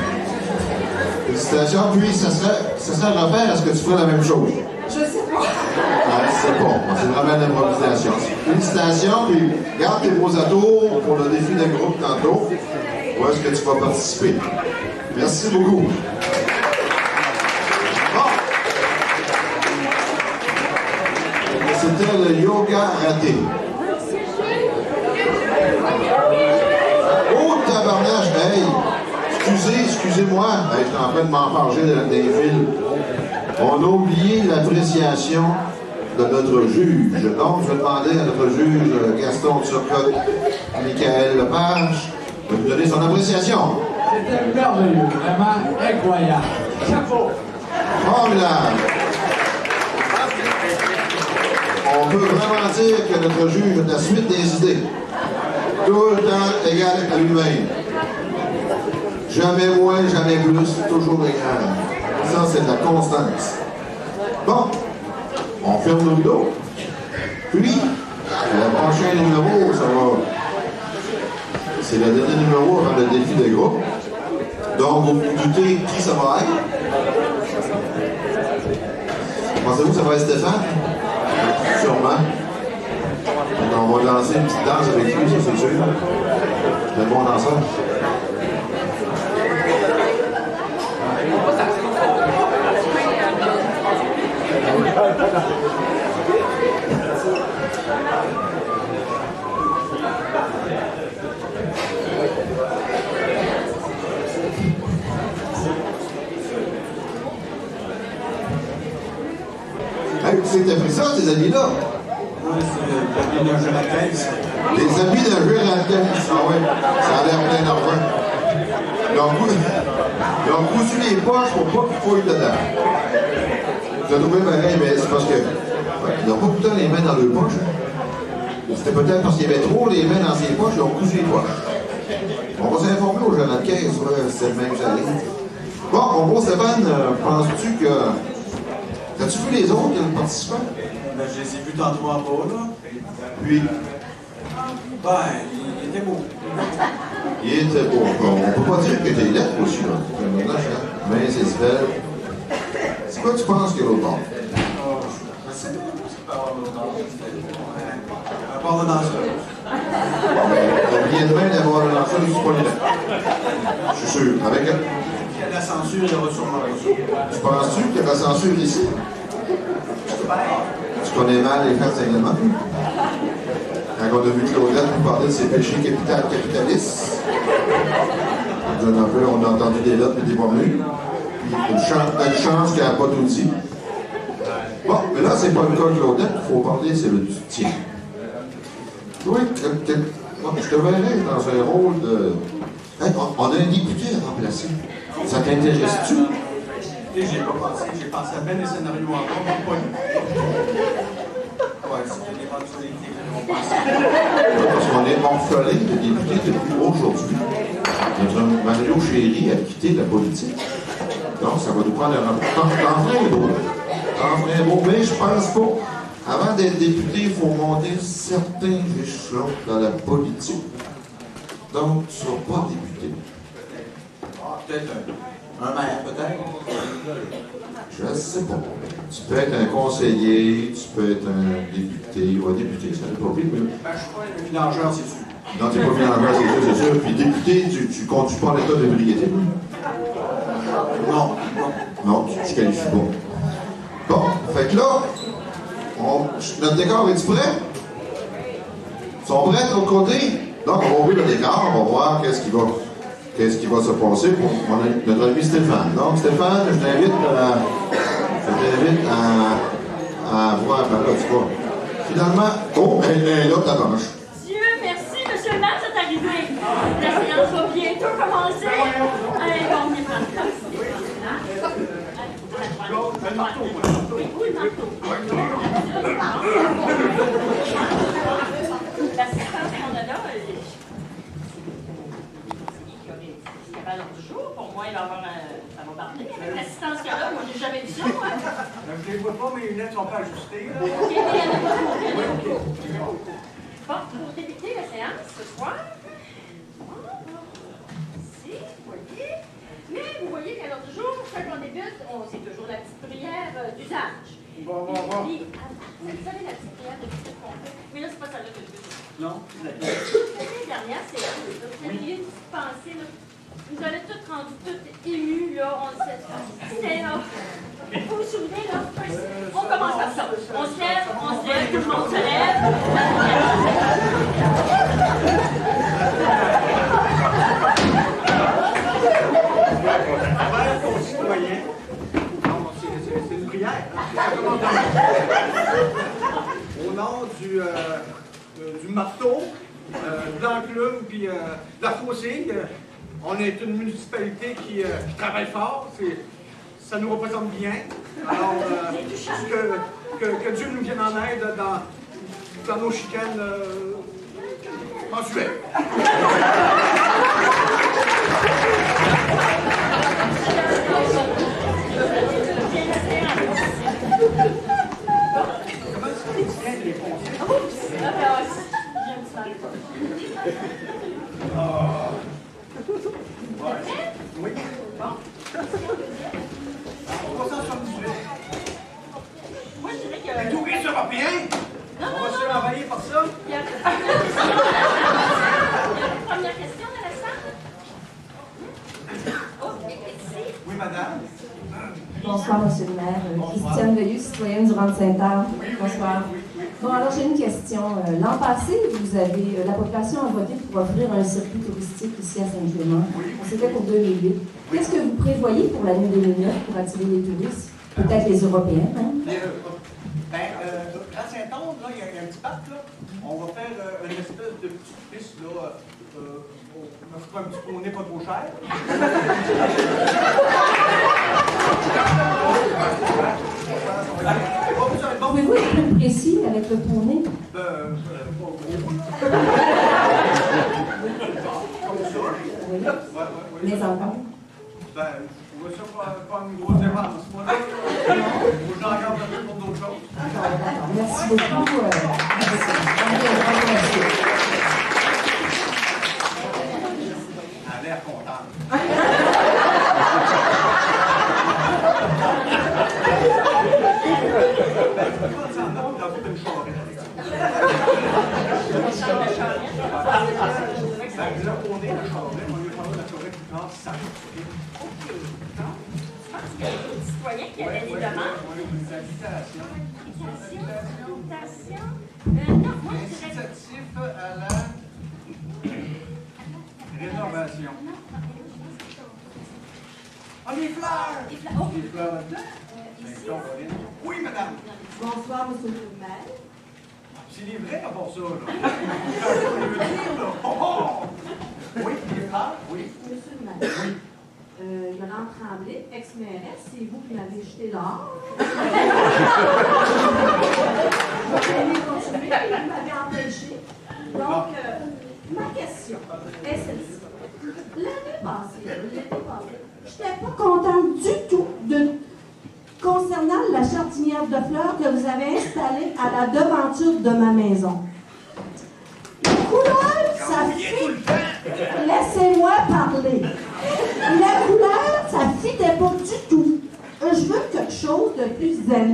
Félicitations. Puis, ça serait à refaire. Est-ce que tu ferais la même chose? je sais pas. Ouais, c'est bon. C'est vraiment une improvisation. Félicitations. Puis, garde tes beaux atours pour le défi d'un groupe tantôt. Où est-ce que tu vas participer? Merci beaucoup. Bon. C'était le yoga raté. Excusez-moi, je suis en train de m'enfarger des fils. On a oublié l'appréciation de notre juge. Donc, je vais demander à notre juge Gaston Turcotte, Michael Lepage, de nous donner son appréciation. C'était merveilleux, vraiment incroyable. Chapeau! Formidable! On peut vraiment dire que notre juge a de la suite des idées. Tout le temps égal à lui-même. Jamais moins, jamais plus, toujours égal. Ça, c'est de la constance. Bon, on ferme nos rideaux. Puis, le prochain numéro, ça va. C'est le dernier numéro avant le défi de groupe. Donc, vous vous doutez qui ça va être? Pensez-vous que ça va être Stéphane? Sûrement. Donc, on va danser une petite danse avec lui, ça c'est sûr. C'est un bon danseur. Hey, tu sais que t'as pris ça, tes habits-là? Oui, c'est l'habit d'un jeu à la caisse. Les habits d'un jeu à la caisse. Ah ouais, ça a l'air plein d'argent. Ils ont cousu les poches pour pas qu'ils fouillent dedans. Je trouvais pareil, mais c'est parce que ils n'ont pas tout le temps les mains dans leurs poches. C'était peut-être parce qu'il y avait trop les mains dans ses poches, ils ont cousu les poches. On va s'informer aux gens de caisse, c'est le même j'allais. Bon, mon beau Stéphane, penses-tu que. As-tu vu les autres participants? Ben, je les ai vus tantôt en bas, là. Puis, Ben, il était beau. il était beau. On peut pas dire que t'es lettre aussi, là. Mais c'est belle. C'est quoi tu penses qu'il y a l'autre bord? Je sais pas ce qu'il peut avoir l'autre bord. À part le danseur. Il y a demain d'avoir le lanceur du pas je suis sûr. Avec elle. Il y a de la censure, il y aura sûrement pas ça. Tu penses-tu qu'il y a de la censure ici? Tu connais mal les frères Saint-Clément? Quand on a vu Claudette nous parler de ses péchés capitalistes, on a entendu des lettres et des pas venus. Une chance qu'elle n'a pas tout dit. Bon, mais là, c'est pas le cas de Claudette, il faut parler, c'est le tien. Oui, je te verrais dans un rôle de. Hey, on a un député à remplacer. Ça t'intéresse-tu? J'ai pas pensé, j'ai pensé à peine les scénarios encore, mais pas eu. Ouais, c'est une éventualité qu'on pense. Parce qu'on est orphelin de députés depuis aujourd'hui. Notre Mario Chéri a quitté la politique. Donc, ça va nous prendre un beau. Mais je pense pas. Avant d'être député, il faut monter certains échelons dans la politique. Donc, tu ne seras pas député. Peut-être un maire, peut-être. Je ne sais pas. Tu peux être un conseiller, tu peux être un député, ou un député, ça n'est pas pire. Mais... Ben, je ne suis pas un villageur, c'est sûr. Non, tu n'es pas villageur, c'est sûr. Puis député, tu ne conduis pas en état d'ébriété. Non. Non, tu ne qualifies pas. Bon, fait que là, notre décor est-tu prêt? Ils sont prêts de l'autre côté? Donc, on va ouvrir le décor, on va voir qu'est-ce qui va se passer pour notre ami Stéphane. Donc, Stéphane, je t'invite à voir par là, tu vois. Finalement, oh, elle est là, ta manche. Dieu merci, monsieur le maire, c'est arrivé. La séance va bientôt commencer. Allez, bon, on est prendre place. Oui, le marteau. L'assistance qu'on a là, à l'heure du jour, pour moi, il va y avoir ça va parler. Avec l'assistance qu'il y a là, moi, j'ai jamais vu ça, moi. Je les vois pas, mes lunettes sont pas ajustées. Là. OK, mais il y en a pas beaucoup. Bon, pour débuter la séance ce soir, ici, vous voyez. Mais vous voyez qu'à l'heure du jour, quand on débute, c'est toujours la petite prière d'usage. Bon. Vous savez la petite prière de visite qu'on fait? Mais là, c'est pas celle-là que je veux. Non? La dernière, c'est là. Vous avez une petite pensée, là. Vous avez toutes rendu toutes émues, là. C'était là. Vous vous souvenez, là? On commence comme ça. On se lève, tout le monde se lève. du marteau, de l'enclume, puis de la faucille. On est une municipalité qui travaille fort. Ça nous représente bien. Alors, que Dieu nous vienne en aide dans nos chicanes mensuelles. Comment est-ce que tu viens de les poncer? Oui. Bon. 378. Moi, je dirais que... Les touristes européens? Non, On va se faire envahir par ça? Il y a une première question de la salle? Oh, ici. Oui, madame. Bonsoir, Monsieur le maire. Christiane Veilleux, citoyenne du Rang-de-Saint-Anne. Bonsoir. Bon, alors j'ai une question. L'an passé, la population a voté pour offrir un circuit touristique ici à Saint-Clément. C'était pour 2008. Qu'est-ce que vous prévoyez pour l'année 2009 pour attirer les touristes? Peut-être les Européens, hein? À Saint-Onge, il y a un petit parc, là. On va faire une espèce de petite piste, là. On fera un petit poney pas trop cher. Pouvez-vous être plus précis avec le poney? Comme ça. Oui. Mais encore? Je vois ça pas une grosse dépense. Moi, là, j'en regarde un peu pour d'autres choses. Merci beaucoup. Elle a l'air contente. Citoyen qui avait des demandes. Incitatif à la rénovation. Ah, les fleurs! Des fleurs. Des fleurs là-dedans? Oui, madame. Bonsoir, monsieur le maire. C'est les vrais avant ça, là. Oui, les fleurs, oui. Monsieur le maire. Oui. Yolande Tremblay, ex-mairesse, c'est vous qui m'avez jeté dehors. Vous allez continuer, vous m'avez empêché. Donc, ma question est celle-ci. L'année passée, je n'étais pas contente du tout concernant la jardinière de fleurs que vous avez installée à la devanture de ma maison. La couleur, ça fit... Laissez-moi parler. La couleur, ça ne fitait pas du tout. Je veux quelque chose de plus zen.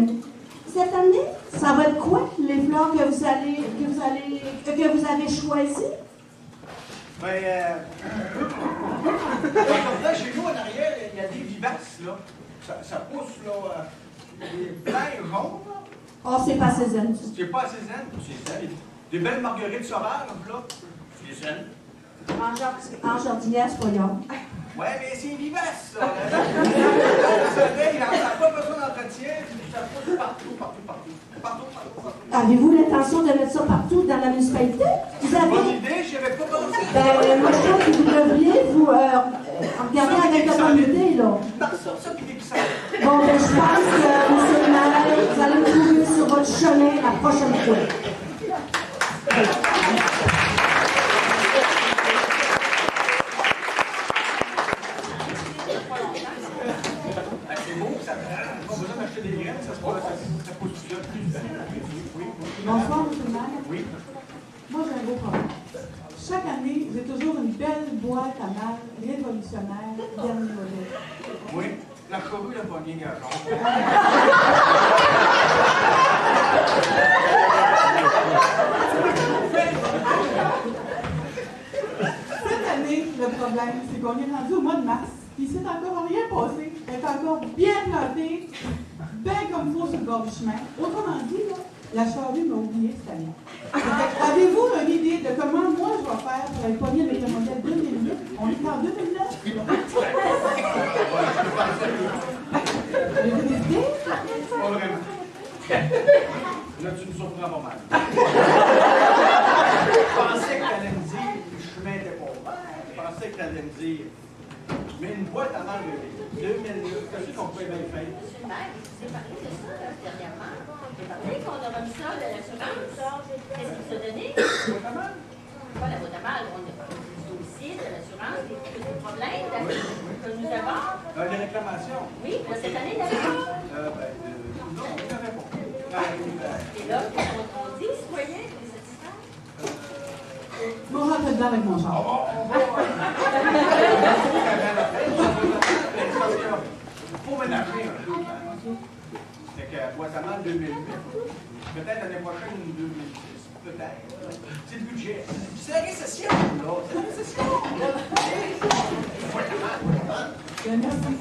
Cette année, ça va être quoi, les fleurs que vous avez choisies? Ben, chez nous, en arrière, il y a des vivaces, là. Ça pousse, là, des fleurs jaunes, là. Oh, c'est pas assez zen, ça. C'est pas assez zen? C'est zen. Des belles marguerites sauvages, là. C'est zen. En jardinière, c'est pas grave. Ouais, mais c'est vivace, ça. Le soleil, il n'a pas besoin d'entretien. Ça pousse partout. Avez-vous l'intention de mettre ça partout dans la municipalité? Vous avez... Bonne idée, j'y avais pas pensé. Moi, je trouve que vous devriez vous regarder avec la communauté, là. Ça, puis des pissenlits. Bon, ben, je pense que, monsieur le maire, vous allez me trouver sur votre chemin la prochaine fois. C'est beau, ça n'a pas besoin d'acheter des graines, ça pousse tout seul. Bonsoir, monsieur le maire. Oui. Moi, j'ai un beau problème. Chaque année, j'ai toujours une belle boîte à mal révolutionnaire, dernier modèle. Oui, la charrue, la poignée, gazon. Cette année, le problème, c'est qu'on est rendu au mois de mars. Il s'est encore rien passé. Elle est encore bien plantée, bien comme il faut sur le bord du chemin. Autrement dit, là, la charrue m'a oublié cette année. Avez-vous une idée de comment moi je vais faire pour être pognée avec le modèle 2008? On est en 2009? Avez-vous des idées? Pas vraiment. Là, tu nous surprends pas mal. boîte à mal de 2009. Qu'est-ce qu'on peut bien faire? Monsieur le maire, vous avez parlé de ça dernièrement. Vous avez parlé qu'on a remis ça de l'assurance. Qu'est-ce qu'il vous a donné? Pas la boîte à mal, on a parlé du dossier de l'assurance, des problèmes que nous avons. Les réclamations? Oui, cette année, d'accord? Non, il n'y en avait pas. Et là, qu'est-ce qu'on dit, citoyen? Je vais rentrer dedans avec mon char. Pour ménager un peu. C'est que boîte à mal 2008, peut-être l'année prochaine 2010, peut-être. C'est le budget. C'est la récession, là. C'est la récession. Boîte à mal. Merci.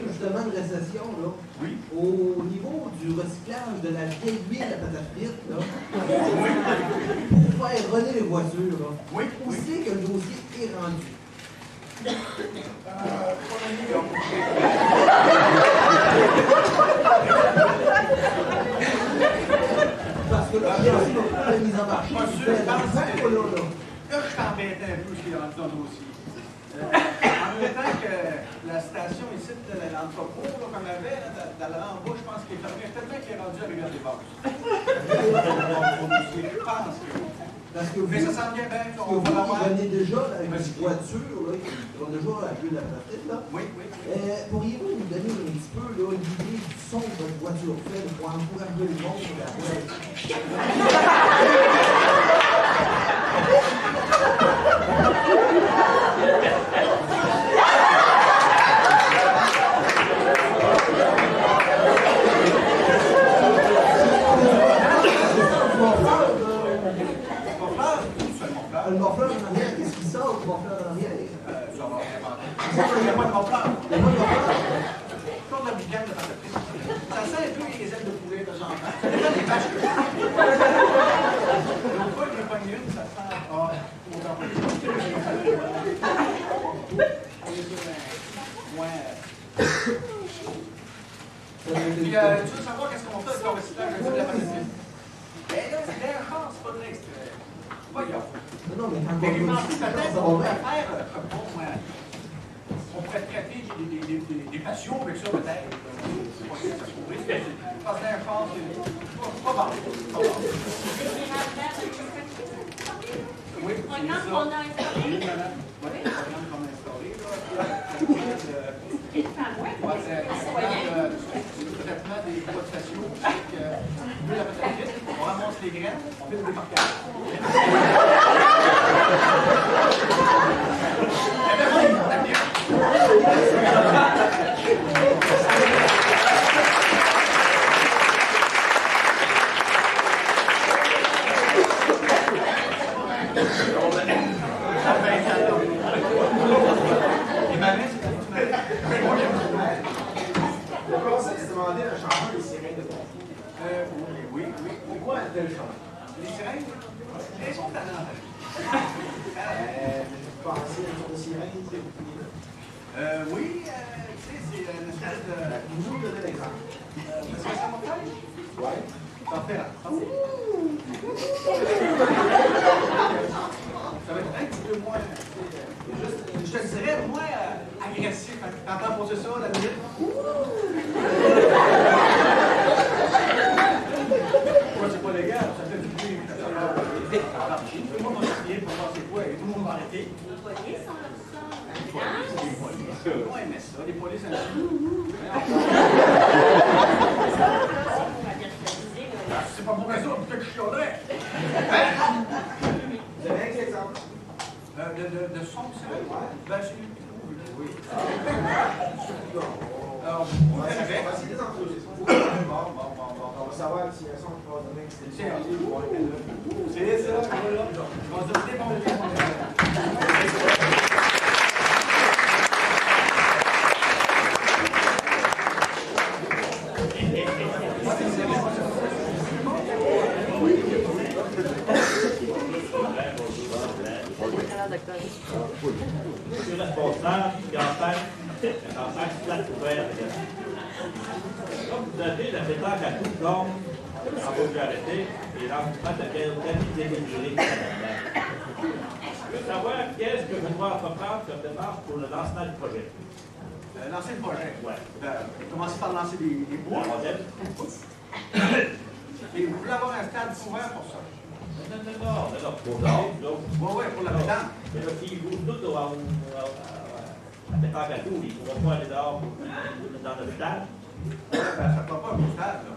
Justement de récession, là. Oui. Au niveau du recyclage de la vieille huile à pâte à frites, là. Pour faire rouler les voitures, là. Oui. Où c'est que le dossier est rendu? Parce que là, il y a aussi la mise en marché. Là, je suis embêté un peu ce qui est rendu dans le dossier. En même temps que la station ici de l'entrepôt, qu'on avait dans l'embauche, je pense qu'il est fermé. Peut-être bien qu'il est rendu à Rivière des Basses. Je pense que. Mais ça s'en vient bien. On va l'avoir. Vous venez déjà avec une voiture, là, qui ont déjà appelé la pratique, là. Oui. Pourriez-vous nous donner un petit peu là, une idée du son que votre voiture fait pour encourager le monde sur la route? Le morfleur en arrière, qu'est-ce qui sort du morfleur en arrière? Il n'y a pas de morfleur. Il n'y a pas de morfleur. Comme la boucane de pâte à frites. Ça sent un peu les ailes de poulet de genre. Ça dépend des vaches que tu l'autre fois, j'ai pogné une, ça sent. Puis, tu veux savoir qu'est-ce qu'on fait avec le recyclage de la pâte à frites? Ben là, c'est un chance, c'est pas de l'extrait. Pas grave. Non, mais quand Mais on peut-être qu'on pourrait faire, on pourrait traiter des passions avec ça, peut-être. C'est pas sûr que ça se pourrait. Parce que un chance, c'est pas bon. Oui, Un programme qu'on a instauré. Oui, madame. Oui, un programme qu'on a instauré. Le traitement des bois de station, de la pâte, on ramasse les graines, on fait le démarquage. Le conseil, c'est demander un changement des sirènes de pompiers. Oui. Pourquoi un tel changement? Les sirènes, elles sont talents. Vous pensez à une sorte de sirène? Oui, tu sais, c'est une espèce de. Vous nous donnez l'exemple. Parce que ça m'a fait? Oui. Ça va faire. Ça va être un petit peu moins. Je te dirais moins agressif. T'entends poser ça la minute? Moi, c'est pas légal, ça fait du bruit. Moi, mon chien pour voir c'est quoi, et tout le monde va arrêter. Les polices sont là pour ça. Les polices. Moi, j'aimais ça. Les polices, c'est pas pour raison, peut-être que je chialerais. Vous avez un exemple? De son, ça? Ben, c'est lui qui trouve. Oui. Alors, On va essayer des entreprises. On va savoir si elles sont pas données. C'est ça. On va se dépendre. Je suis responsable du cancer plate ouvert. Comme vous avez la pétanque à tout tombe en popularité et l'engouement devient très démesuré. Je veux savoir qu'est-ce que vous devez entreprendre comme démarche pour le lancement du projet. Lancer le projet? Oui. Commencer par lancer des bois. Et vous voulez avoir un stade couvert pour ça? Non, pour l'autre. Oui, pour la pétanque. Mais là, s'ils bougent tout à la pétanque à tout, ils ne pourront pas aller dehors dans le stade. Ça ne fera pas un beau stade, là.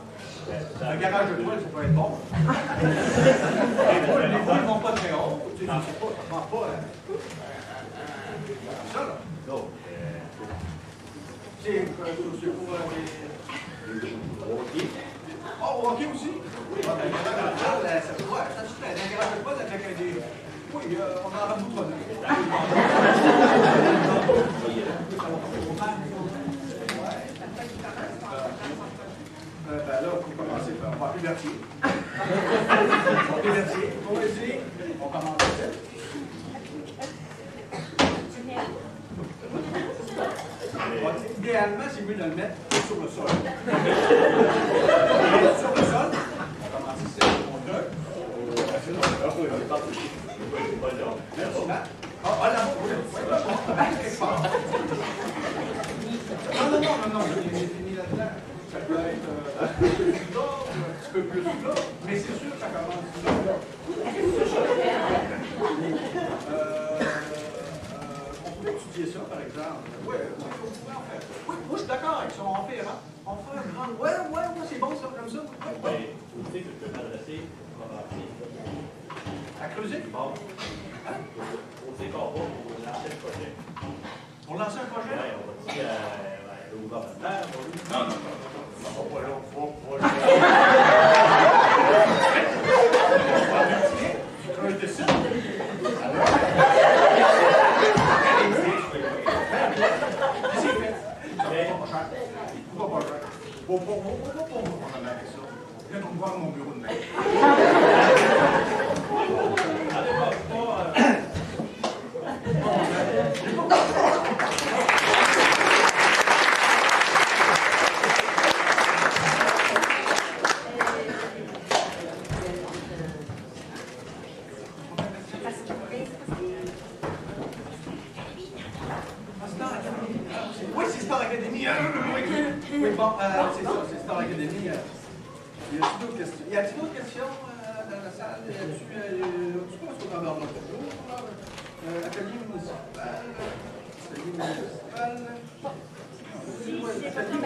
Un garage de toile, ça peut être bon. Les boules ne vont pas très haut. Tu sais, ça ne prend pas. Ça, là. Non. C'est pour les. Oh, ok aussi? Oui, ça se fait. Un garage de toile avec des. Oui, on en rajoute pas. Ben là, il faut commencer par. On va appeler Berthier. On va essayer. On commence ici. Idéalement, c'est mieux de le mettre sur le sol. Sur le sol, on commence ici. On deux. Merci, Matt. Ah, là, oui, quelque part. Non, j'ai fini là-dedans. Ça peut être un peu plus là, un petit peu plus là, mais c'est sûr que ça commence là. On peut étudier ça, par exemple. Oui, on pourrait en faire. Oui, moi je suis d'accord avec ça, on fait, hein? On fait un grand. Ouais, c'est bon ça, comme ça. Oui, vous savez que je peux m'adresser à creuser? Bon. Hein? On sait qu'on va pour lancer le projet. Pour lancer un projet? Oui, on va dire au gouvernement. Non. On va pas là, tu creuses de ça? Bon, on va remarquer ça. Viens donc voir mon bureau de main. Oui, c'est Star Academy. Oui, bon, c'est ça, c'est Star Academy. Y a-t-il d'autres questions? Y a-t-il d'autres questions dans la salle? Tu penses qu'on aborde notre jour? Atelier municipal. Atelier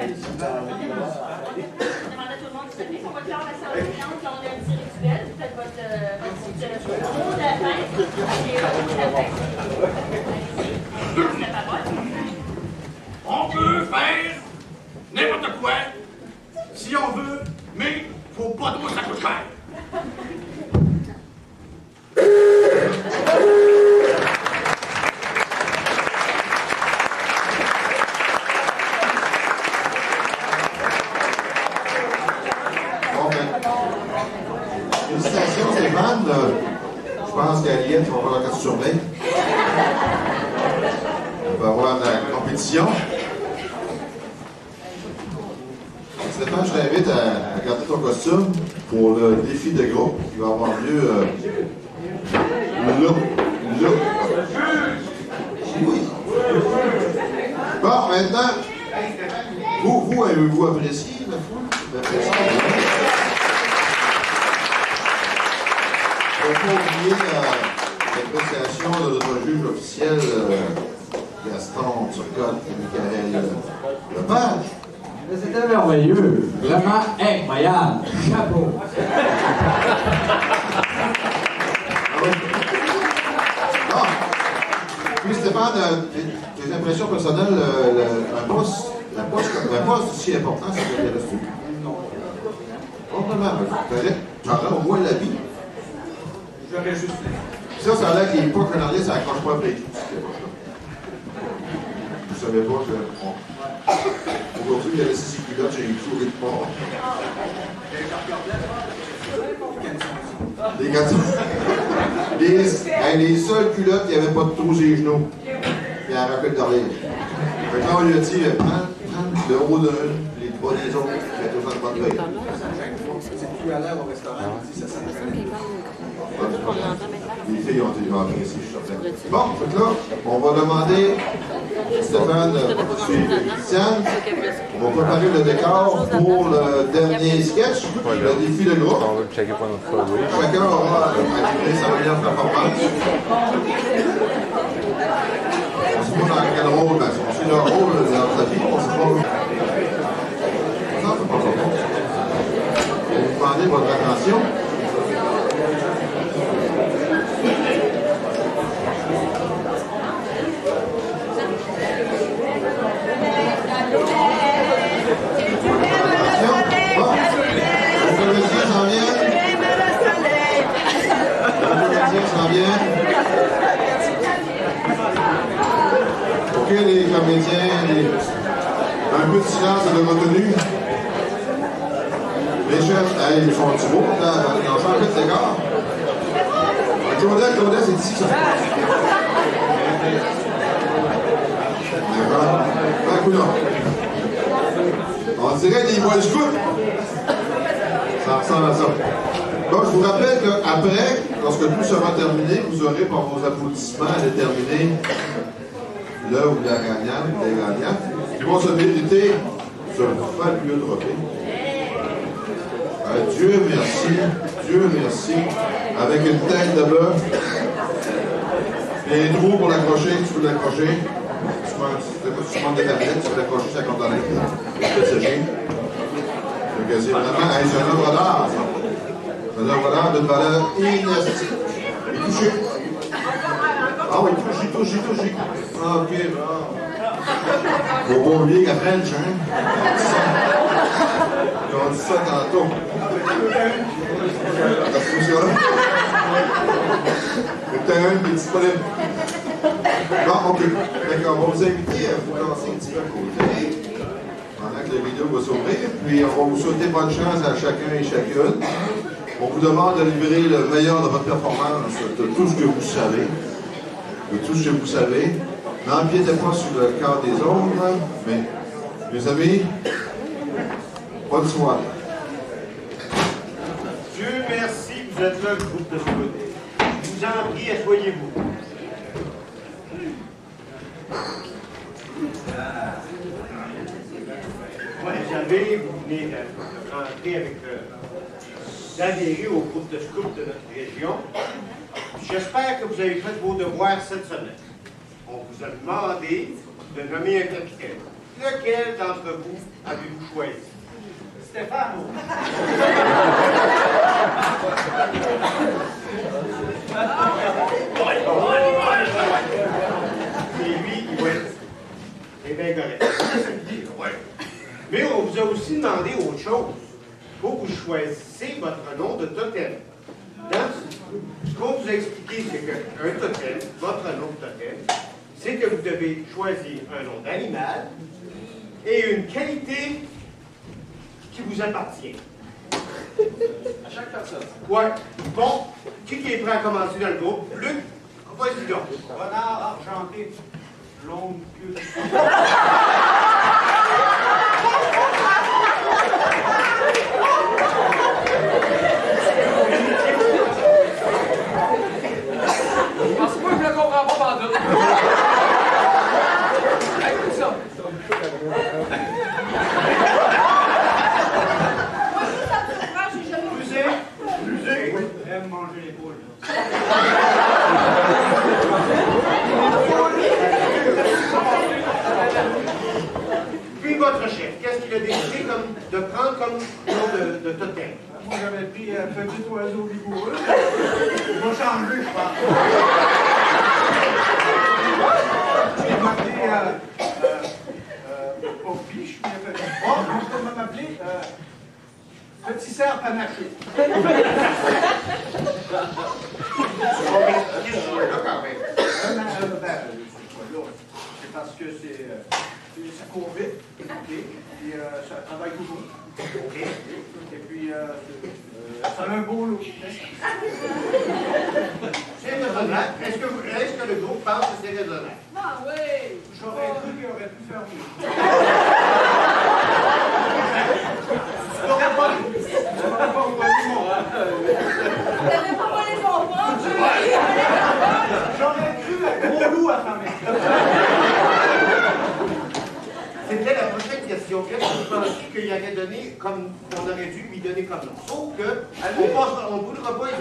municipal. On demande à tout le monde de se lever. On va clore la salle de séance. Là, on a un petit rituel. Vous faites votre mot de la fin. Allez-y. La parole. On peut faire n'importe quoi si on veut, mais faut pas trop ça coûte cher. Félicitations Stéphane. Je pense qu'Aliette va avoir la carte surveille. On va avoir la compétition. Stéphane, je t'invite à garder ton costume pour le défi de groupe qui va avoir lieu là. Oui. Bon, maintenant, vous avez-vous apprécié la foule? Il ne faut pas oublier l'appréciation de notre juge officiel, Gaston Turcotte et Michael Lepage. C'était merveilleux, vraiment incroyable. Chapeau. Puis Stéphane, tes impressions personnelles, un poste aussi important, ça t'intéresse-tu? Non. Complètement. Tu aurais au moins l'avis. J'aurais juste. Ça a l'air qu'il n'est pas canadien, ça accroche pas après. Je ne savais pas que. Aujourd'hui, il a laissé ses culottes, j'ai eu tout rythme. Les gâteaux. Les seules culottes qui n'avaient pas de trou sur les genoux. Puis elle a rappelé de rire. Fait que là, on lui a dit, prends le haut d'un, les bas des autres, fais tout ça de bonne rire. C'est plus à l'air au restaurant, il dit ça sent Les filles ont été appréciées, je suis certain. Bon, fait que là, on va demander Stéphane suivre Christiane. On va préparer le décor pour le dernier sketch, le défi de groupe. Chacun aura attiré sa meilleure performance. On se voit dans quel rôle, on sait leur rôle dans sa vie, on sait pas. Non, c'est pas ça. Je vais vous demander votre attention. Ok, les comédiens, un peu de silence et de retenue. Les chefs, ils sont du beau, ils ont changé de décor. Claudette, c'est ici, ça. D'accord. Un coup d'œil. On dirait des bois scouts. Ça ressemble à ça. Donc, je vous rappelle qu'après, lorsque tout sera terminé, vous aurez par vos applaudissements à déterminer le ou la gagnante, les gagnants, qui vont se mériter ce fabuleux trophée. Dieu merci, avec une tête de bœuf. Et les trous pour l'accrocher, tu peux l'accrocher. Tu prends des tablettes, tu peux l'accrocher sur la corde à l'aide. C'est séché. C'est vraiment un œuvre d'art, ça. C'est une œuvre d'art d'une valeur inestimable. Il est touché. Ah oui, touché. Ah, ok, bon. Faut pas oublier qu'à French, hein. Ils ont dit ça tantôt. C'est un qui est disponible. Bon, ok. D'accord, on va vous inviter à vous lancer un petit peu à côté pendant que la vidéo va s'ouvrir. Puis on va vous souhaiter bonne chance à chacun et chacune. On vous demande de livrer le meilleur de votre performance, de tout ce que vous savez. N'empiétez pas sur le corps des autres, mais, mes amis, bonne soirée. Dieu merci, vous êtes là, le groupe de scouts. Je vous en prie, asseyez-vous. Ouais, vous venez d'entrer avec d'adhérer au groupe de scouts de notre région. J'espère que vous avez fait vos devoirs cette semaine. On vous a demandé de nommer un capitaine. Lequel d'entre vous avez-vous choisi? Stéphane. Et lui, il va être bien correct. Mais on vous a aussi demandé autre chose. Il faut que vous choisissez votre nom de totem. Ce qu'on vous a expliqué, c'est qu'un totem, votre nom de totem, c'est que vous devez choisir un nom d'animal et une qualité qui vous appartient. À chaque personne. Ouais. Bon, qui est prêt à commencer dans le groupe? Luc, vas-y donc. Renard argenté, longue queue. Parce que moi, je ne le comprends pas pendant. Écoute ça. Musée. Aime manger les poules. Puis votre chef, qu'est-ce qu'il a décidé de prendre comme nom de totem? Moi, j'avais pris petit oiseau vigoureux. Il va changer, je pense. J'ai demandé pas biche, mais on va m'appeler petit cerf panaché. Tu vas m'expliquer ce choix-là quand même. C'est parce que ça court vite, et ça travaille toujours. Et puis, ça Ça a un beau lot. C'est raisonnable. Est-ce que le groupe pense que c'est raisonnable? Ah oui! J'aurais cru qu'il aurait pu faire mieux. Tu n'aurais pas volé mon rang. Tu n'avais pas volé son bras, J'aurais cru un gros loup à fermer. C'était la prochaine question. Qu'est-ce que vous pensez qu'il aurait donné comme on aurait dû lui donner comme nom? Sauf que on ne voudra pas les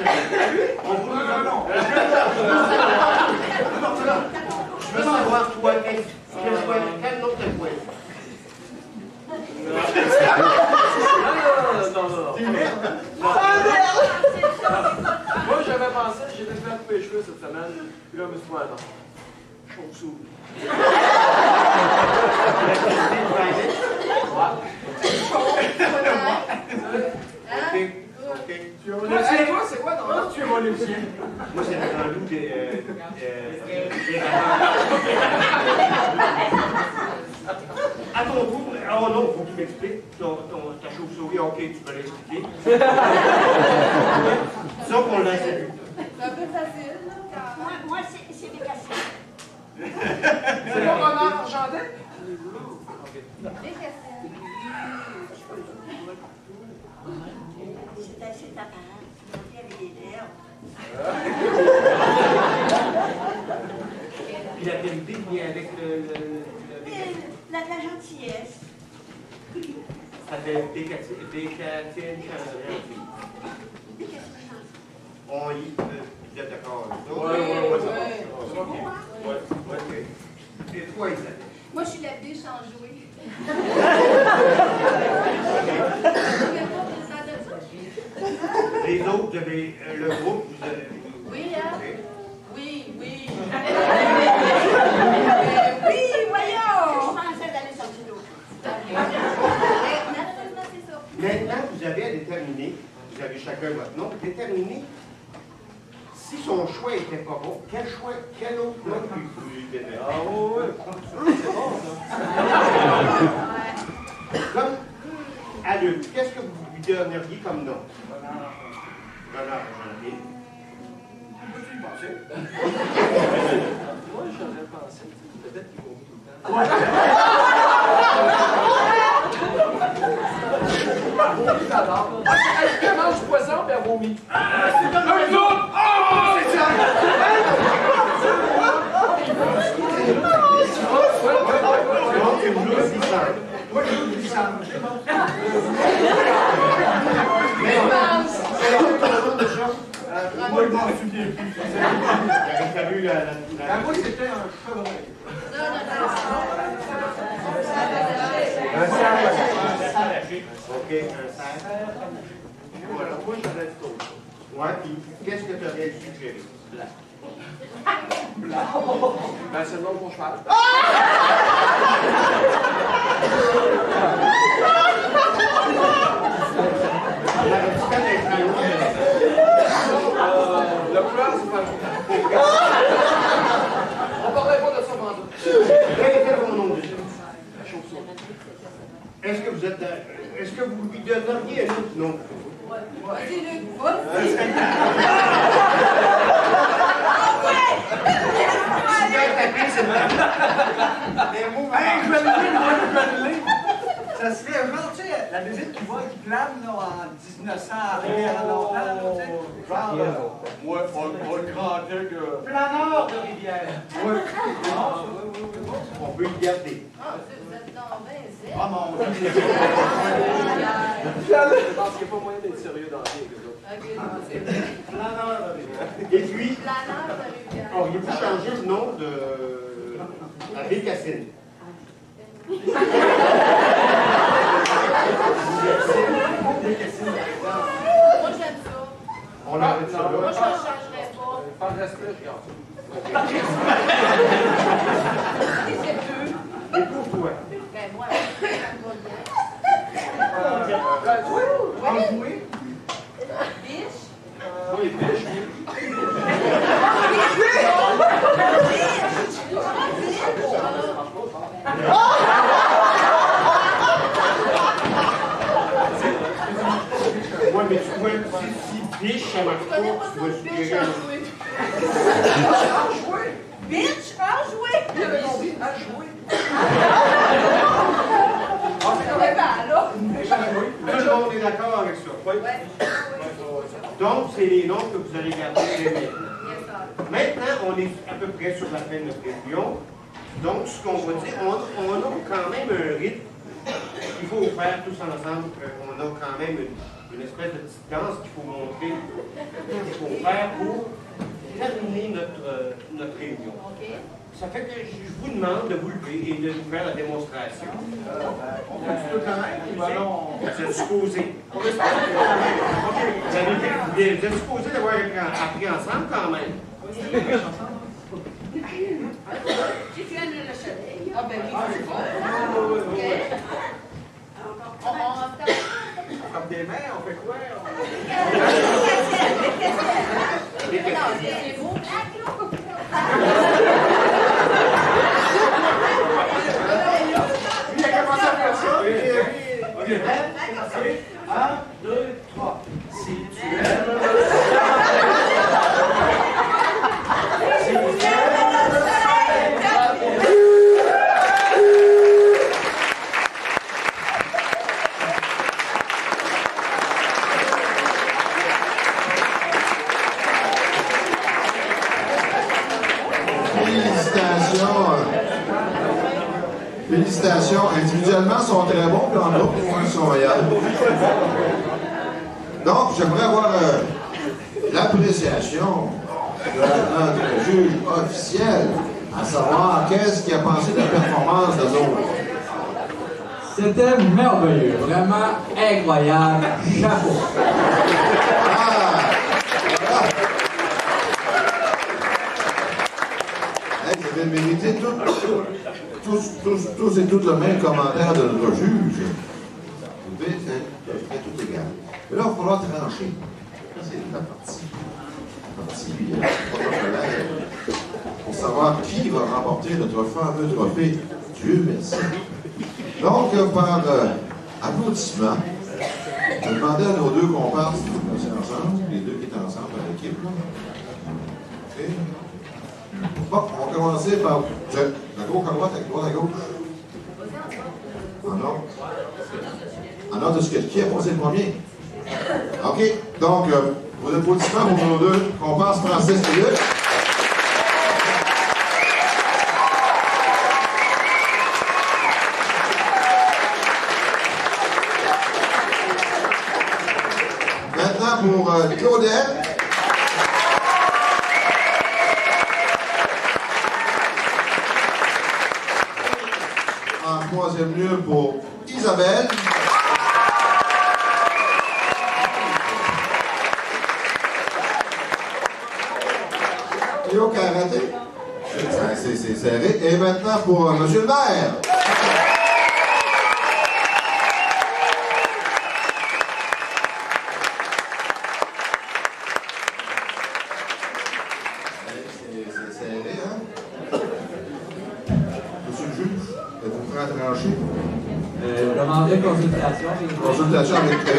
on voudra non. Je veux savoir, toi, quel nom t'as choisi? Non. Moi, j'avais pensé, j'ai fait couper les cheveux cette semaine, puis là, je me suis dit, non. Chauve-souris. Ok. Toi, c'est quoi ton nom? Tu es volé le sien. Moi, c'est le grand loup des à ton tour, oh non, faut que tu m'expliques ta chauve-souris, ok, tu peux l'expliquer. Disons qu'on l'a salué. C'est un peu facile, là. Moi c'est des cassines. C'est mon renard argentin? Des cassines. C'est ta parole. Avec les lèvres. Puis la vérité vient avec La gentillesse. ça fait des catines on y est d'accord avec ça? Ouais. Et toi, Isabelle? Moi, je suis la biche en jouet. Les autres, vous avez le groupe, vous avez... Oui, hein? Oui. Oui, voyons! Je pensais d'aller sortir l'eau. Malheureusement, c'est ça. Maintenant, vous avez à déterminer, vous avez chacun votre nom, déterminer si son choix n'était pas bon, quel autre nom lui donnait? Ah oui, c'est bon, ça. Comme adulte, qu'est-ce que vous lui donneriez comme nom? Renard argenté. Peux-tu y penser? Moi, j'aurais pensé, peut-être qu'il vomit tout le temps. Elle adore. Elle mange du poisson, puis elle vomit. C'est comme un autre! Oh, c'est ça! C'est vous aussi, ça. Oui, je dis ça. Moi, je m'en souviens plus. J'avais fallu la... Moi, c'était un chevreuil. Un cerf. Ok, un cerf. Voilà, moi, j'aurais dit autre chose. Ouais, puis qu'est-ce que tu aurais suggéré? Ben, c'est le nom de mon cheval. Le couleur, c'est pas le On parlait pas de ça pendant. Quel était mon nom déjà? La chauve-souris. Est-ce que vous lui donneriez un autre nom? Vas-y, Luc, Mais moi, je vais le lire. Ça serait genre, tu sais, la visite qui va, qui plane là, en 1900, arrivé à longtemps, tu sais. Genre, Ouais, pas le grand que. planeur de rivière. Oui. On peut le garder. Ah, vous êtes dans bien zèle. Ah, mon Dieu. Je pense qu'il n'y a pas moyen d'être sérieux dans la vie avec eux autres. Ok, non, c'est vrai. Planeur de rivière. Et puis, Planeur de rivière. auriez-vous changé le nom de Abbé Cassine? Moi, j'aime ça. On arrête ça Moi, je ne là. changerais pas. Par respect, je garde ça. Et pour toi? Ben, moi, ça me va bien. Enjoué? Biche? Oui, biche, oui. Ouais, mais tu vois, si Bitch, ça marche pas. Tu vas Bitch supprimer. a joué. Bitch a joué. J'avais compris, à jouer. Eh ben, alors. Tout le monde est d'accord avec ça. Oui. Donc, c'est les noms que vous allez garder. Maintenant, on est à peu près sur la fin de notre réunion. Donc, ce qu'on va dire, on a quand même un rythme qu'il faut faire tous ensemble. On a quand même une espèce de petite danse qu'il faut montrer, qu'il faut faire pour terminer notre réunion. Ça fait que je vous demande de vous lever et de nous faire la démonstration. On fait tout quand même, ou alors Vous êtes supposés. Vous êtes supposés d'avoir appris ensemble quand même. Tu viens de le chalet. Ah ben oui, c'est bon. OK. comme des mères, on fait quoi? C'est beau, black, là. Lui, il a commencé à faire ça. OK. 1, 2, 3. Si tu aimes. Félicitations. Individuellement, ils sont très bons, puis en groupe, ils sont royaux. Donc, j'aimerais avoir l'appréciation de notre juge officiel, à savoir qu'est-ce qu'il a pensé de la performance de l'autre. C'était merveilleux, vraiment incroyable. Chapeau. Hey, vous avez mérité tous et toutes le même commentaire de notre juge. Vous devez être tout égal. Mais là, il va falloir trancher. Ça, c'est la partie protocolaire. Pour savoir qui va remporter notre fameux trophée. Dieu merci. Donc, par applaudissement, je vais demander à nos deux comparses de passer ensemble, les deux qui étaient ensemble à l'équipe. OK? Bon, on va commencer par la gauche à droite, la droite à gauche. En ordre de ce qui a posé le premier. OK? Donc, vos applaudissements pour nos deux comparses Francis et Luc. Maintenant pour Claudette. En troisième lieu pour Isabelle. Et au karaté. C'est serré. Et maintenant pour Monsieur le maire. C'est serré, hein? Monsieur le juge, êtes-vous prêt à trancher? Demandez consultation. Consultation avec qui?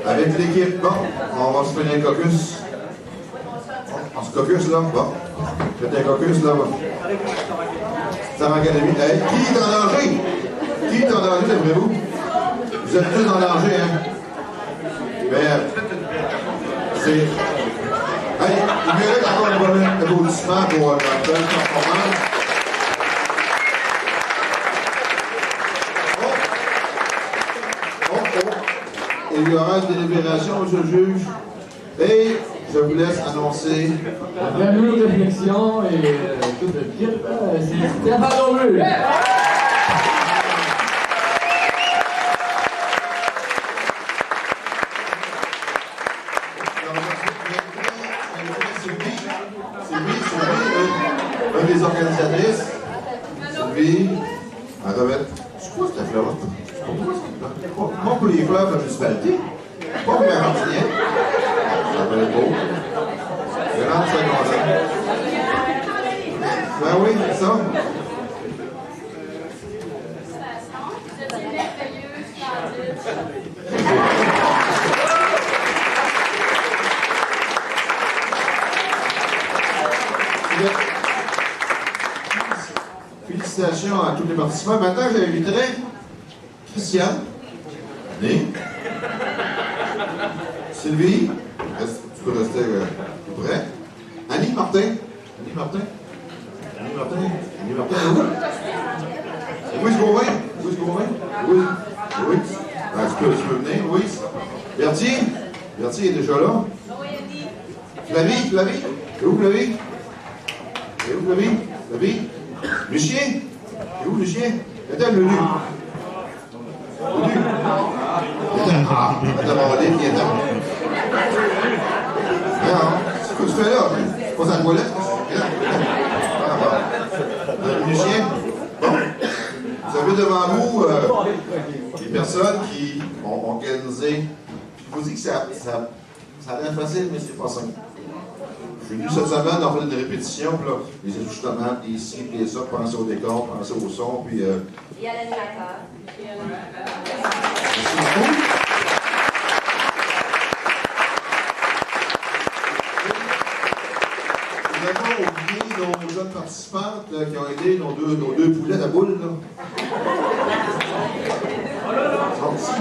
Avec l'équipe. Bon, on va se faire un caucus. On se caucus là? Bon. Faites un caucus là. Star Academy. Hey, qui est en danger? Qui est en danger, d'après vous? Vous êtes tous en danger, hein? Mais c'est. Hey, il mérite encore un bon applaudissement pour notre belle performance. Il y aura une délibération, monsieur le juge. Et je vous laisse annoncer. Après une réflexion et toute l'équipe, c'est Stéphane Aubu. Un des organisatrices. Sylvie. En revêt. C'est quoi cette fleur-là? Pas pour les fleurs de la municipalité. Pas pour les Martiniens. Ça va être beau. Je rentre 5 ans. Ben oui, c'est ça. Vous étiez merveilleux, splendide. félicitations à tous les participants. Maintenant, j'inviterai Christian, Né, Sylvie, tu peux rester tout près. Annie Martin. Annie Martin. Annie Martin. Annie Martin, où? Louise Gauvin. Louise Gauvin. Louise. Louise. Ah, tu peux venir, Louise. Berthier. Berthier est déjà là. Flavie. Flavie. C'est où Flavie? C'est où Flavie? Flavie? Lucien? C'est où Lucien? Attends, Lulu. Lulu. Ah, attends, on est bien temps. Non, c'est quoi tu fais là? C'est pas sa toilette? Lucien? Bon. Vous avez devant vous des personnes qui ont organisé. Je vous dis que ça a l'air facile, mais c'est pas simple. Je suis venu cette semaine, on fait une répétition, puis là, les ajustements, des ci, des ça, penser au décor, penser au son, puis... Et à l'animateur. Merci beaucoup. Nous avons oublié nos jeunes participantes qui ont aidé nos deux poulets à boule, là. Ils sont ici,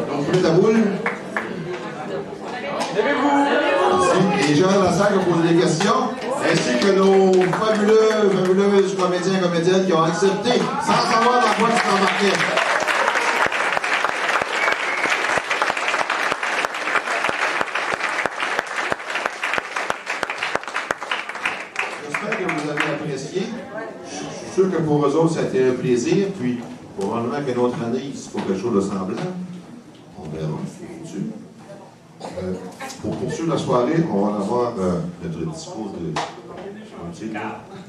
nos poulets à boule. Les gens dans la salle qui ont posé des questions, ainsi que nos fabuleuses comédiens et comédiennes qui ont accepté, sans savoir dans quoi ils s'embarquaient. J'espère que vous avez apprécié. Je suis sûr que pour eux autres, ça a été un plaisir. Puis, probablement que notre année, c'est pour quelque chose de semblant. On verra. Pour poursuivre la soirée, on va avoir notre discours de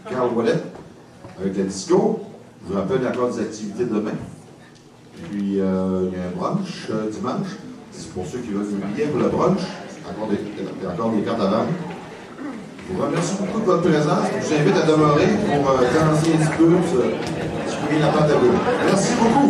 Carl Ouellet avec le disco. Je vous rappelle encore des activités demain. Puis il y a un brunch dimanche. C'est pour ceux qui veulent des billets pour le brunch. Encore des cartes à vendre. Je vous remercie beaucoup de votre présence. Je vous invite à demeurer pour danser un petit peu, se la pâte à boule. Merci beaucoup.